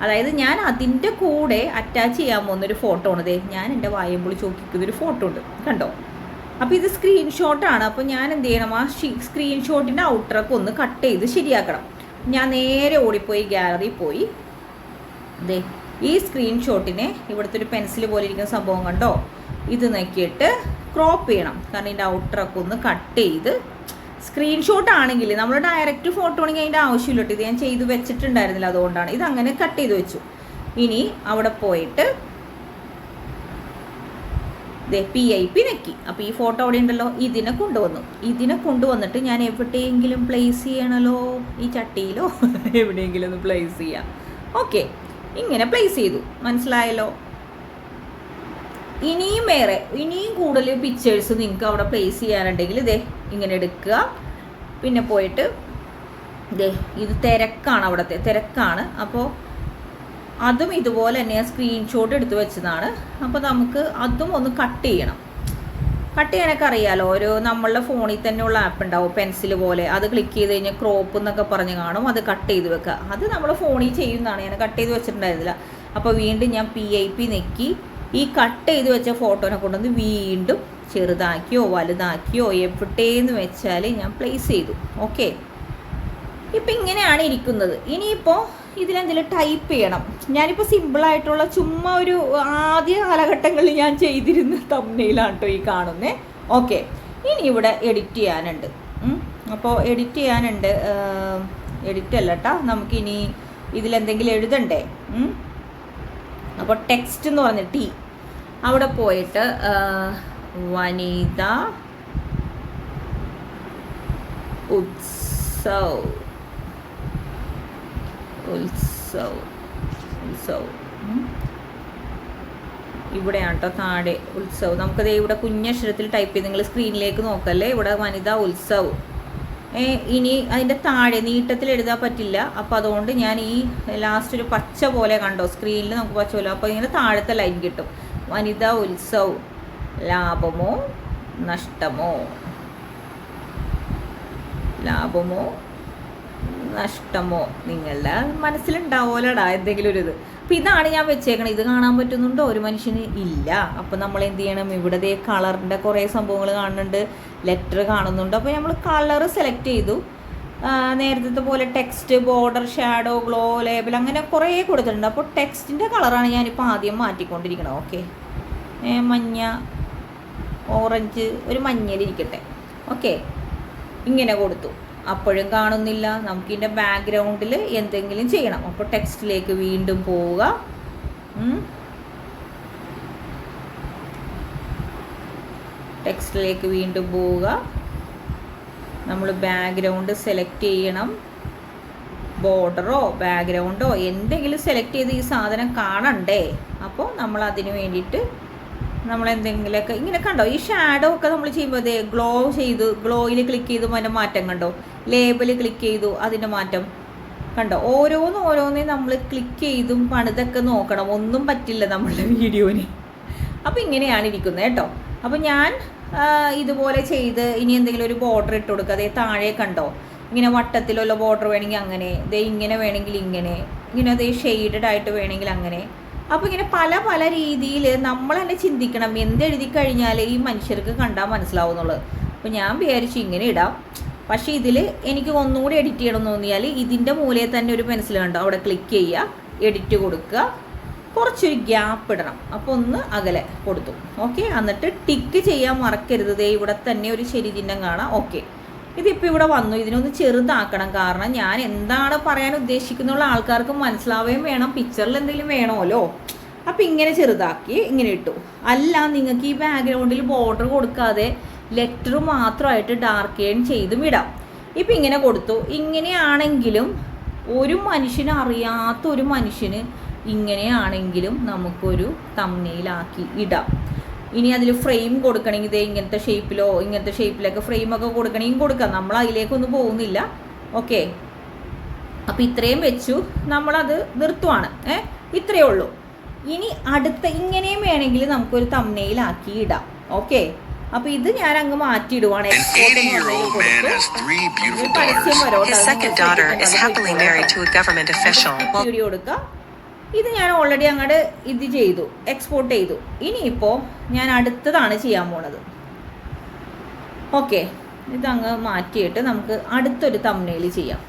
അതായത് ഞാൻ അതിൻ്റെ കൂടെ അറ്റാച്ച് ചെയ്യാൻ പോകുന്നൊരു ഫോട്ടോ ആണ്. ഞാൻ എൻ്റെ വായം പൊളി ചോക്കിക്കുന്നൊരു ഫോട്ടോ ഉണ്ട് കണ്ടോ. അപ്പോൾ ഇത് സ്ക്രീൻഷോട്ടാണ്. അപ്പോൾ ഞാൻ എന്ത് ചെയ്യണം, ആ സ്ക്രീൻഷോട്ടിൻ്റെ ഔട്ടറൊക്കെ ഒന്ന് കട്ട് ചെയ്ത് ശരിയാക്കണം. ഞാൻ നേരെ ഓടിപ്പോയി ഗാലറി പോയി, ദേ ഈ സ്ക്രീൻഷോട്ടിനെ ഇവിടുത്തെ ഒരു പെൻസിൽ പോലെ ഇരിക്കുന്ന സംഭവം കണ്ടോ, ഇത് നോക്കിയിട്ട് ക്രോപ്പ് ചെയ്യണം. കാരണം ഇതിൻ്റെ ഔട്ടറൊക്കെ ഒന്ന് കട്ട് ചെയ്ത്, സ്ക്രീൻഷോട്ട് ആണെങ്കിൽ നമ്മൾ ഡയറക്റ്റ് ഫോട്ടോ ആണെങ്കിൽ അതിൻ്റെ ആവശ്യമില്ല കേട്ടോ. ഇത് ഞാൻ ചെയ്ത് വെച്ചിട്ടുണ്ടായിരുന്നില്ല, അതുകൊണ്ടാണ് ഇത് അങ്ങനെ കട്ട് ചെയ്ത് വെച്ചു. ഇനി അവിടെ പോയിട്ട് PIP നെക്കി. അപ്പോൾ ഈ ഫോട്ടോ അവിടെ ഉണ്ടല്ലോ, ഇതിനെ കൊണ്ടുവന്നിട്ട് ഞാൻ എവിടെയെങ്കിലും പ്ലേസ് ചെയ്യണമല്ലോ, ഈ ചട്ടിയിലോ എവിടെയെങ്കിലും ഒന്ന് പ്ലേസ് ചെയ്യാം. ഓക്കെ, ഇങ്ങനെ പ്ലേസ് ചെയ്തു, മനസ്സിലായല്ലോ. ഇനിയും കൂടുതൽ പിക്ചേഴ്സ് നിങ്ങൾക്ക് അവിടെ പ്ലേസ് ചെയ്യാനുണ്ടെങ്കിൽ ഇങ്ങനെ എടുക്കുക. പിന്നെ പോയിട്ട് ഇത് തിരക്കാണ്, അവിടുത്തെ തിരക്കാണ്. അപ്പോൾ അതും ഇതുപോലെ തന്നെ സ്ക്രീൻഷോട്ട് എടുത്ത് വെച്ചതാണ്. അപ്പോൾ നമുക്ക് അതും ഒന്ന് കട്ട് ചെയ്യണം. കട്ട് ചെയ്യാനൊക്കെ അറിയാമല്ലോ, നമ്മളുടെ ഫോണിൽ തന്നെ ഉള്ള ആപ്പ് ഉണ്ടാവും, പെൻസിൽ പോലെ. അത് ക്ലിക്ക് ചെയ്ത് കഴിഞ്ഞാൽ ക്രോപ്പ് എന്നൊക്കെ പറഞ്ഞ് കാണും, അത് കട്ട് ചെയ്ത് വെക്കുക. അത് നമ്മൾ ഫോണിൽ ചെയ്യുന്നതാണ്, ഞാൻ കട്ട് ചെയ്ത് വെച്ചിട്ടുണ്ടായിരുന്നില്ല. അപ്പോൾ വീണ്ടും ഞാൻ PIP നെക്കി, ഈ കട്ട് ചെയ്ത് വെച്ച ഫോട്ടോനെ കൊണ്ടുവന്ന് വീണ്ടും ചെറുതാക്കിയോ വലുതാക്കിയോ എവിടെയെന്ന് വെച്ചാൽ ഞാൻ പ്ലേസ് ചെയ്തു. ഓക്കെ, ഇപ്പം ഇങ്ങനെയാണ് ഇരിക്കുന്നത്. ഇനിയിപ്പോൾ ഇതിലെന്തെങ്കിലും ടൈപ്പ് ചെയ്യണം. ഞാനിപ്പോൾ സിമ്പിളായിട്ടുള്ള ചുമ്മാ ഒരു ആദ്യ കാലഘട്ടങ്ങളിൽ ഞാൻ ചെയ്തിരുന്ന തംബ്നെയിലാണ് കേട്ടോ ഈ കാണുന്നത്. ഓക്കെ, ഇനി ഇവിടെ എഡിറ്റ് ചെയ്യാനുണ്ട്. അപ്പോൾ എഡിറ്റ് അല്ല കേട്ടോ, നമുക്കിനി ഇതിലെന്തെങ്കിലും എഴുതണ്ടേ. അപ്പോൾ ടെക്സ്റ്റ് എന്ന് പറഞ്ഞ അവിടെ പോയിട്ട് വനിത ഉത്സവ് ഇവിടെയാണ് കേട്ടോ താഴെ ഉത്സവ്. നമുക്കത് ഇവിടെ കുഞ്ഞക്ഷരത്തിൽ ടൈപ്പ് ചെയ്ത് നിങ്ങൾ സ്ക്രീനിലേക്ക് നോക്കല്ലേ, ഇവിടെ വനിത ഉത്സവ്. ഇനി അതിൻ്റെ താഴെ നീട്ടത്തിൽ എഴുതാൻ പറ്റില്ല. അപ്പോൾ അതുകൊണ്ട് ഞാൻ ഈ ലാസ്റ്റ് ഒരു പച്ച പോലെ കണ്ടോ സ്ക്രീനിൽ, നമുക്ക് പച്ച പോലെ. അപ്പോൾ ഇങ്ങനെ താഴത്തെ ലൈൻ കിട്ടും, വനിത ഉത്സവ്. ലാഭമോ നഷ്ടമോ, നിങ്ങളുടെ മനസ്സിലുണ്ടാവുമല്ലോടാ എന്തെങ്കിലും ഒരു ഇത്. അപ്പം ഇതാണ് ഞാൻ വെച്ചേക്കണം. ഇത് കാണാൻ പറ്റുന്നുണ്ടോ ഒരു മനുഷ്യന്? ഇല്ല. അപ്പം നമ്മൾ എന്ത് ചെയ്യണം, ഇവിടെ കളറിൻ്റെ കുറേ സംഭവങ്ങൾ കാണുന്നുണ്ട്, ലെറ്റർ കാണുന്നുണ്ട്. അപ്പോൾ നമ്മൾ കളർ സെലക്ട് ചെയ്തു. നേരത്തെ പോലെ text, border, shadow, glow, label അങ്ങനെ കുറേ കൊടുത്തിട്ടുണ്ട്. അപ്പോൾ ടെക്സ്റ്റിൻ്റെ കളറാണ് ഞാനിപ്പോൾ ആദ്യം മാറ്റിക്കൊണ്ടിരിക്കണം. ഓക്കെ, മഞ്ഞ, ഓറഞ്ച്, ഒരു മഞ്ഞയിലിരിക്കട്ടെ. ഓക്കെ, ഇങ്ങനെ കൊടുത്തു. അപ്പോഴും കാണുന്നില്ല, നമുക്കിതിൻ്റെ ബാക്ക്ഗ്രൗണ്ടിൽ എന്തെങ്കിലും ചെയ്യണം. അപ്പോൾ ടെക്സ്റ്റിലേക്ക് വീണ്ടും പോവുക. നമ്മൾ ബാക്ക്ഗ്രൗണ്ട് സെലക്ട് ചെയ്യണം. ബോർഡറോ ബാക്ക്ഗ്രൗണ്ടോ എന്തെങ്കിലും സെലക്ട് ചെയ്ത് ഈ സാധനം കാണണ്ടേ. അപ്പോൾ നമ്മൾ അതിന് വേണ്ടിയിട്ട് നമ്മൾ എന്തെങ്കിലുമൊക്കെ ഇങ്ങനെ കണ്ടോ, ഈ ഷാഡോ ഒക്കെ നമ്മൾ ചെയ്യുമ്പോൾ ഗ്ലോയിൽ ക്ലിക്ക് ചെയ്തു അതിൻ്റെ മാറ്റം കണ്ടോ, ലേബിൾ ക്ലിക്ക് ചെയ്തു അതിൻ്റെ മാറ്റം കണ്ടോ. ഓരോന്നേ നമ്മൾ ക്ലിക്ക് ചെയ്തും പണിതൊക്കെ നോക്കണം, ഒന്നും പറ്റില്ല നമ്മളുടെ വീഡിയോന്. അപ്പോൾ ഇങ്ങനെയാണ് ഇരിക്കുന്നത് കേട്ടോ. അപ്പോൾ ഞാൻ ഇതുപോലെ ചെയ്ത് ഇനി എന്തെങ്കിലും ഒരു ബോർഡർ ഇട്ട് കൊടുക്കുക. അതേ താഴെ കണ്ടോ, ഇങ്ങനെ വട്ടത്തിലുള്ള ബോർഡർ വേണമെങ്കിൽ അങ്ങനെ, ഇങ്ങനെ വേണമെങ്കിൽ ഇങ്ങനെ, അതേ ഷെയ്ഡഡ് ആയിട്ട് വേണമെങ്കിൽ അങ്ങനെ. അപ്പോൾ ഇങ്ങനെ പല രീതിയിൽ നമ്മൾ തന്നെ ചിന്തിക്കണം, എന്തെഴുതി കഴിഞ്ഞാൽ ഈ മനുഷ്യർക്ക് കണ്ടാൽ മനസ്സിലാവുന്നുള്ളത്. അപ്പോൾ ഞാൻ വിചാരിച്ചു ഇങ്ങനെ ഇടാം. പക്ഷേ ഇതിൽ എനിക്ക് ഒന്നുകൂടി എഡിറ്റ് ചെയ്യണമെന്ന് തോന്നിയാൽ ഇതിൻ്റെ മൂലയിൽ തന്നെ ഒരു പെൻസിൽ കണ്ടോ, അവിടെ ക്ലിക്ക് ചെയ്യുക, എഡിറ്റ് കൊടുക്കുക, കുറച്ചൊരു ഗ്യാപ്പ് ഇടണം. അപ്പോൾ ഒന്ന് അകലെ കൊടുത്തു. ഓക്കെ, എന്നിട്ട് ടിക്ക് ചെയ്യാൻ മറക്കരുത്. ഇവിടെ തന്നെ ഒരു ശരി ചിഹ്നം കാണാം. ഓക്കെ, ഇതിപ്പോൾ ഇവിടെ വന്നു. ഇതിനൊന്ന് ചെറുതാക്കണം, കാരണം ഞാൻ എന്താണ് പറയാൻ ഉദ്ദേശിക്കുന്നുള്ള ആൾക്കാർക്ക് മനസ്സിലാവുകയും വേണം, പിക്ചറിൽ എന്തെങ്കിലും വേണമല്ലോ. അപ്പോൾ ഇങ്ങനെ ചെറുതാക്കി ഇങ്ങനെ ഇട്ടു. അല്ല, നിങ്ങൾക്ക് ഈ ബാക്ക്ഗ്രൗണ്ടിൽ ബോർഡർ കൊടുക്കാതെ ലെറ്റർ മാത്രമായിട്ട് ഡാർക്ക് ചെയ്തും ഇടാം. ഇപ്പം ഇങ്ങനെ കൊടുത്തു. ഇങ്ങനെയാണെങ്കിലും ഒരു മനുഷ്യന് അറിയാത്ത ഒരു മനുഷ്യന് ഇങ്ങനെയാണെങ്കിലും നമുക്കൊരു തംബ്നെയിലാക്കി ഇടാം. ഇനി അതിൽ ഫ്രെയിം കൊടുക്കണമെങ്കിൽ ഇങ്ങനത്തെ ഷേപ്പിലൊക്കെ ഫ്രെയിമൊക്കെ കൊടുക്കണമെങ്കിൽ കൊടുക്കാം. നമ്മൾ അതിലേക്കൊന്നും പോകുന്നില്ല. ഓക്കെ, അപ്പോൾ ഇത്രയും വെച്ചു, നമ്മളത് നിർത്തുവാണ്. ഇത്രയേ ഉള്ളൂ. ഇനി അടുത്ത ഇങ്ങനെയും വേണമെങ്കിൽ നമുക്കൊരു തംബ്നെയിലാക്കി ഇടാം. ഓക്കെ, അപ്പോൾ ഇത് ഞാൻ അങ്ങ് മാറ്റിയിടുവാണ്. വീഡിയോ കൊടുക്കുക. ഇത് ഞാൻ ഓൾറെഡി അങ്ങോട്ട് ചെയ്തു, എക്സ്പോർട്ട് ചെയ്തു. ഇനിയിപ്പോൾ ഞാൻ അടുത്തതാണ് ചെയ്യാൻ പോണത്. ഓക്കെ, ഇതങ്ങ് മാറ്റിയിട്ട് നമുക്ക് അടുത്തൊരു തംബ്നെയിൽ ചെയ്യാം.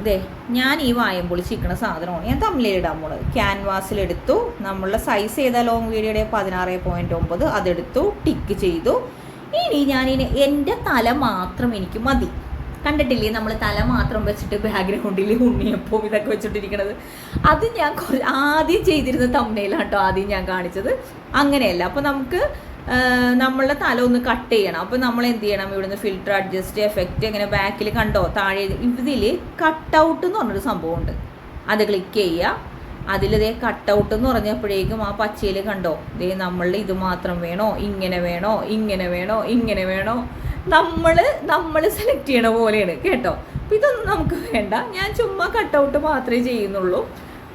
ഇതേ ഞാൻ ഈ വായം പൊളിച്ചിരിക്കുന്ന സാധനമാണ് ഞാൻ തംബ്നെയിൽ ഇടാൻ പോണത്. ക്യാൻവാസിലെടുത്തു, നമ്മളുടെ സൈസ് ചെയ്ത ലോങ് വീഡിയോയുടെ 16.9 അതെടുത്തു, ടിക്ക് ചെയ്തു. ഇനി ഞാനിനി എൻ്റെ തല മാത്രം എനിക്ക് മതി. കണ്ടിട്ടില്ലേ നമ്മൾ തല മാത്രം വെച്ചിട്ട് ബാക്ക്ഗ്രൗണ്ടിൽ ഉണ്ണിയപ്പം ഇതൊക്കെ വെച്ചിട്ടിരിക്കണത്? അത് ഞാൻ ആദ്യം ചെയ്തിരുന്ന തംബ്നെയിലാണ് കേട്ടോ ആദ്യം ഞാൻ കാണിച്ചത്. അങ്ങനെയല്ല. അപ്പോൾ നമുക്ക് നമ്മളുടെ തല ഒന്ന് കട്ട് ചെയ്യണം. അപ്പോൾ നമ്മൾ എന്ത് ചെയ്യണം? ഇവിടുന്ന് ഫിൽറ്റർ, അഡ്ജസ്റ്റ്, എഫക്റ്റ്, ഇങ്ങനെ ബാക്കിൽ കണ്ടോ താഴെ ഇതിൽ കട്ടൗട്ട് എന്ന് പറഞ്ഞൊരു സംഭവമുണ്ട്. അത് ക്ലിക്ക് ചെയ്യുക. അതിലിതേ കട്ടൗട്ട് എന്ന് പറഞ്ഞപ്പോഴേക്കും ആ പച്ചയിൽ കണ്ടോ ദേ നമ്മളുടെ ഇത് മാത്രം വേണോ, ഇങ്ങനെ വേണോ, ഇങ്ങനെ വേണോ, ഇങ്ങനെ വേണോ, നമ്മൾ സെലക്ട് ചെയ്യണ പോലെയാണ് കേട്ടോ. അപ്പോൾ ഇതൊന്നും നമുക്ക് വേണ്ട, ഞാൻ ചുമ്മാ കട്ടൗട്ട് മാത്രമേ ചെയ്യുന്നുള്ളൂ.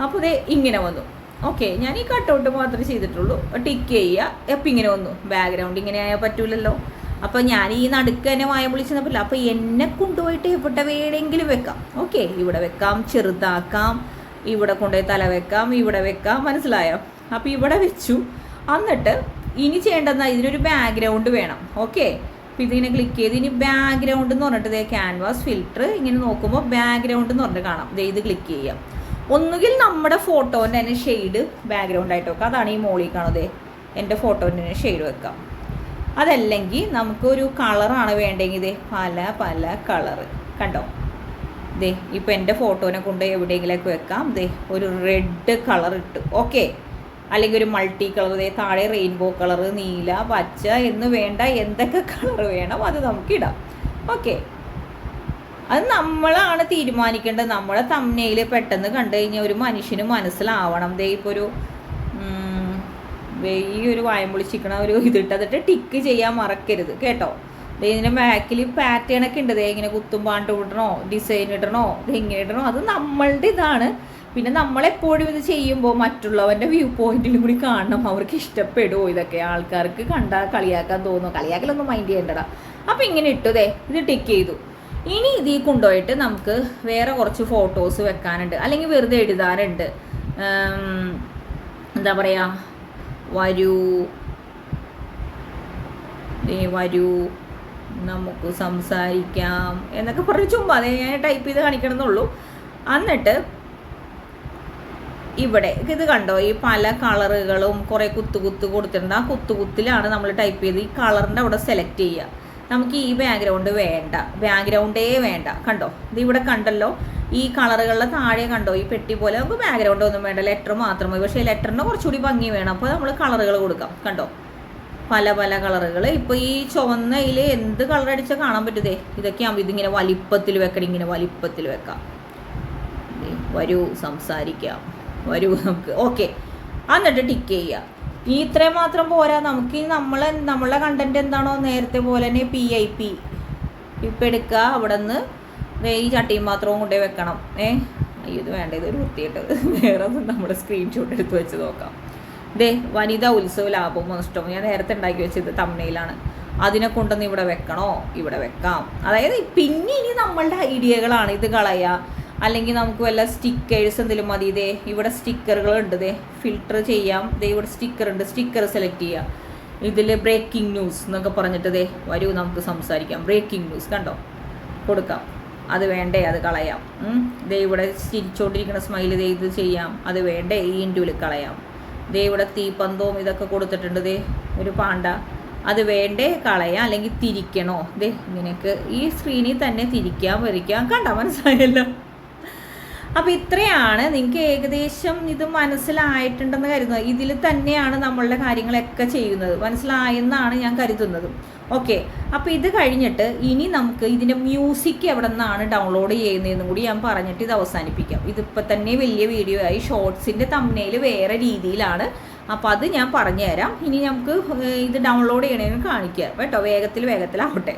അപ്പോൾ ദേ ഇങ്ങനെ വന്നു. ഓക്കെ, ഞാൻ ഈ കട്ടൗട്ട് മാത്രമേ ചെയ്തിട്ടുള്ളൂ. ടിക്ക് ചെയ്യുക. എപ്പോൾ ഇങ്ങനെ വന്നു? ബാക്ക്ഗ്രൗണ്ട് ഇങ്ങനെ ആയാൽ പറ്റൂലല്ലോ. അപ്പോൾ ഞാൻ ഈ നടുക്ക് തന്നെ വായം വിളിച്ചെന്ന് പറ്റില്ല. അപ്പോൾ എന്നെ കൊണ്ടുപോയിട്ട് എവിടെ വേണമെങ്കിലും വെക്കാം. ഓക്കെ, ഇവിടെ വെക്കാം, ചെറുതാക്കാം, ഇവിടെ കൊണ്ടുപോയി തല വെക്കാം, ഇവിടെ വെക്കാം, മനസ്സിലായോ? അപ്പോൾ ഇവിടെ വെച്ചു. എന്നിട്ട് ഇനി ചെയ്യേണ്ടതെന്നാ ഇതിനൊരു ബാക്ക്ഗ്രൗണ്ട് വേണം. ഓക്കെ, അപ്പോൾ ഇതിങ്ങനെ ക്ലിക്ക് ചെയ്ത് ഇനി ബാക്ക്ഗ്രൗണ്ട് എന്ന് പറഞ്ഞിട്ട് ഇതേ ക്യാൻവാസ് ഫിൽറ്റർ ഇങ്ങനെ നോക്കുമ്പോൾ ബാക്ക്ഗ്രൗണ്ട് എന്ന് പറഞ്ഞിട്ട് കാണാം. ഇത് ക്ലിക്ക് ചെയ്യാം. ഒന്നുകിൽ നമ്മുടെ ഫോട്ടോൻ്റെ തന്നെ ഷെയ്ഡ് ബാക്ക്ഗ്രൗണ്ട് ആയിട്ട് വെക്കാം. അതാണ് ഈ മോളിൽ കാണുന്നത്. എൻ്റെ ഫോട്ടോൻ്റെ തന്നെ ഷെയ്ഡ് വെക്കാം. അതല്ലെങ്കിൽ നമുക്കൊരു കളറാണ് വേണ്ടെങ്കിൽ ഇതേ പല പല കളറ് കണ്ടോ. ദേ ഇപ്പോൾ എൻ്റെ ഫോട്ടോനെ കൊണ്ട് എവിടെയെങ്കിലൊക്കെ വെക്കാം. ദേ ഒരു റെഡ് കളർ ഇട്ടു. ഓക്കെ, അല്ലെങ്കിൽ ഒരു മൾട്ടി കളർ, ദേ താഴെ റെയിൻബോ കളർ, നീല, പച്ച എന്ന് വേണ്ട എന്തൊക്കെ കളർ വേണം അത് നമുക്കിടാം. ഓക്കെ, അത് നമ്മളാണ് തീരുമാനിക്കേണ്ടത്. നമ്മളെ തംബ്നെയിൽ പെട്ടെന്ന് കണ്ടു കഴിഞ്ഞാൽ ഒരു മനുഷ്യന് മനസ്സിലാവണം. ദേ ഇപ്പോൾ ഒരു ഈ ഒരു വായം പൊളിച്ചിരിക്കണ ഒരു ഇതിട്ടതിട്ട് ടിക്ക് ചെയ്യാൻ മറക്കരുത് കേട്ടോ. ഇതിൻ്റെ ബാക്കിൽ പാറ്റേണൊക്കെ ഉണ്ട്. ഇങ്ങനെ കുത്തും പാണ്ട് ഇടണോ, ഡിസൈൻ ഇടണോ, ഇതെങ്ങനെ ഇടണോ, അത് നമ്മളുടെ ഇതാണ്. പിന്നെ നമ്മളെപ്പോഴും ഇത് ചെയ്യുമ്പോൾ മറ്റുള്ളവൻ്റെ വ്യൂ പോയിന്റിലും കൂടി കാണണം. അവർക്ക് ഇഷ്ടപ്പെടുമോ ഇതൊക്കെ? ആൾക്കാർക്ക് കണ്ടാൽ കളിയാക്കാൻ തോന്നുമോ? കളിയാക്കലൊന്നും മൈൻഡ് ചെയ്യേണ്ടടാ. അപ്പോൾ ഇങ്ങനെ ഇട്ടു. ഇത് ടിക്ക് ചെയ്തു. ഇനി ഇതിൽ കൊണ്ടുപോയിട്ട് നമുക്ക് വേറെ കുറച്ച് ഫോട്ടോസ് വെക്കാനുണ്ട്, അല്ലെങ്കിൽ വെറുതെ എഴുതാനുണ്ട്. എന്താ പറയുക, വരൂ നമുക്ക് സംസാരിക്കാം എന്നൊക്കെ പറഞ്ഞ് ചുമ്മാ അതേ ഞാൻ ടൈപ്പ് ചെയ്ത് കാണിക്കണമെന്നുള്ളൂ. എന്നിട്ട് ഇവിടെ ഇത് കണ്ടോ, ഈ പല കളറുകളും കുറേ കുത്തു കൊടുത്തിട്ടുണ്ട്. ആ കുത്തിലാണ് നമ്മൾ ടൈപ്പ് ചെയ്ത് ഈ കളറിൻ്റെ അവിടെ സെലക്ട് ചെയ്യുക. നമുക്ക് ഈ ബാക്ക്ഗ്രൗണ്ട് വേണ്ട, ബാക്ക്ഗ്രൗണ്ടേ വേണ്ട. കണ്ടോ, ഇത് ഇവിടെ കണ്ടല്ലോ ഈ കളറുകളുടെ താഴെ കണ്ടോ ഈ പെട്ടി പോലെ. നമുക്ക് ബാക്ക്ഗ്രൗണ്ട് ഒന്നും വേണ്ട, ലെറ്റർ മാത്രം മതി. പക്ഷേ ലെറ്ററിന് കുറച്ചുകൂടി ഭംഗി വേണം. അപ്പോൾ നമ്മൾ കളറുകൾ കൊടുക്കാം. കണ്ടോ, പല പല കളറുകൾ. ഇപ്പോൾ ഈ ചുവന്നയിൽ എന്ത് കളർ അടിച്ചാൽ കാണാൻ പറ്റുതേ. ഇതൊക്കെ ആകുമ്പോൾ ഇതിങ്ങനെ വലിപ്പത്തിൽ വെക്കണം, ഇങ്ങനെ വലിപ്പത്തിൽ വെക്കാം. വരൂ സംസാരിക്കാം, വരൂ നമുക്ക്. ഓക്കെ, എന്നിട്ട് ടിക്ക് ചെയ്യുക. ഈ ഇത്രയും മാത്രം പോരാ, നമുക്ക് നമ്മളുടെ കണ്ടന്റ് എന്താണോ നേരത്തെ പോലെ തന്നെ PIP ഇപ്പം എടുക്കുക. അവിടെ നിന്ന് ഈ ചട്ടിയും പാത്രവും കൊണ്ടുപോയി വെക്കണം. അയ്യോ ഇത് വേണ്ട, ഇതൊരു വൃത്തിയിട്ടത്. വേറെ ഒന്നും നമ്മുടെ സ്ക്രീൻഷോട്ട് എടുത്ത് വെച്ച് നോക്കാം. വനിതാ ഉത്സവ ലാഭമോ നഷ്ടമോ ഞാൻ നേരത്തെ ഉണ്ടാക്കി വെച്ചത് തംബ്നെയിലാണ്. അതിനെ കൊണ്ടൊന്ന് ഇവിടെ വെക്കണോ, ഇവിടെ വെക്കാം. അതായത് പിന്നെ ഇനി നമ്മളുടെ ഐഡിയകളാണ്. ഇത് കളയുക, അല്ലെങ്കിൽ നമുക്ക് വല്ല സ്റ്റിക്കേഴ്സ് എന്തെങ്കിലും മതി. ഇവിടെ സ്റ്റിക്കറുകളുണ്ട്. ഫിൽറ്റർ ചെയ്യാം. ഇവിടെ സ്റ്റിക്കർ ഉണ്ട്, സ്റ്റിക്കർ സെലക്ട് ചെയ്യുക. ഇതിൽ ബ്രേക്കിംഗ് ന്യൂസ് എന്നൊക്കെ പറഞ്ഞിട്ട് വരൂ നമുക്ക് സംസാരിക്കാം. ബ്രേക്കിംഗ് ന്യൂസ് കണ്ടോ കൊടുക്കാം. അത് വേണ്ടേ, അത് കളയാം. ഇവിടെ ചിരിച്ചോണ്ടിരിക്കുന്ന സ്മൈൽ ഇത് ചെയ്യാം. അത് വേണ്ടേ, ഈ ഇൻഡുവിൽ കളയാം. ഇവിടെ തീപ്പന്തവും ഇതൊക്കെ കൊടുത്തിട്ടുണ്ട്. ഒരു പാണ്ട, അത് വേണ്ടേ, കളയാം. അല്ലെങ്കിൽ തിരിക്കണോ, ഇങ്ങനെയൊക്കെ ഈ സ്ക്രീനിൽ തന്നെ തിരിക്കാം, വരയ്ക്കാം. കണ്ടോ, മനസ്സിലായല്ലോ. അപ്പോൾ ഇത്രയാണ്. നിങ്ങൾക്ക് ഏകദേശം ഇത് മനസ്സിലായിട്ടുണ്ടെന്ന് കരുതുന്നത്. ഇതിൽ തന്നെയാണ് നമ്മളുടെ കാര്യങ്ങളൊക്കെ ചെയ്യുന്നത്. മനസ്സിലായെന്നാണ് ഞാൻ കരുതുന്നത്. ഓക്കെ, അപ്പോൾ ഇത് കഴിഞ്ഞിട്ട് ഇനി നമുക്ക് ഇതിൻ്റെ മ്യൂസിക് എവിടെ നിന്നാണ് ഡൗൺലോഡ് ചെയ്യുന്നതെന്നും കൂടി ഞാൻ പറഞ്ഞിട്ട് ഇത് അവസാനിപ്പിക്കാം. ഇതിപ്പോൾ തന്നെ വലിയ വീഡിയോ ആയി. ഷോർട്സിൻ്റെ തംബ്നെയിൽ വേറെ രീതിയിലാണ്. അപ്പോൾ അത് ഞാൻ പറഞ്ഞു തരാം. ഇനി നമുക്ക് ഇത് ഡൗൺലോഡ് ചെയ്യണമെന്ന് കാണിക്കാം കേട്ടോ. വേഗത്തിലാവട്ടെ.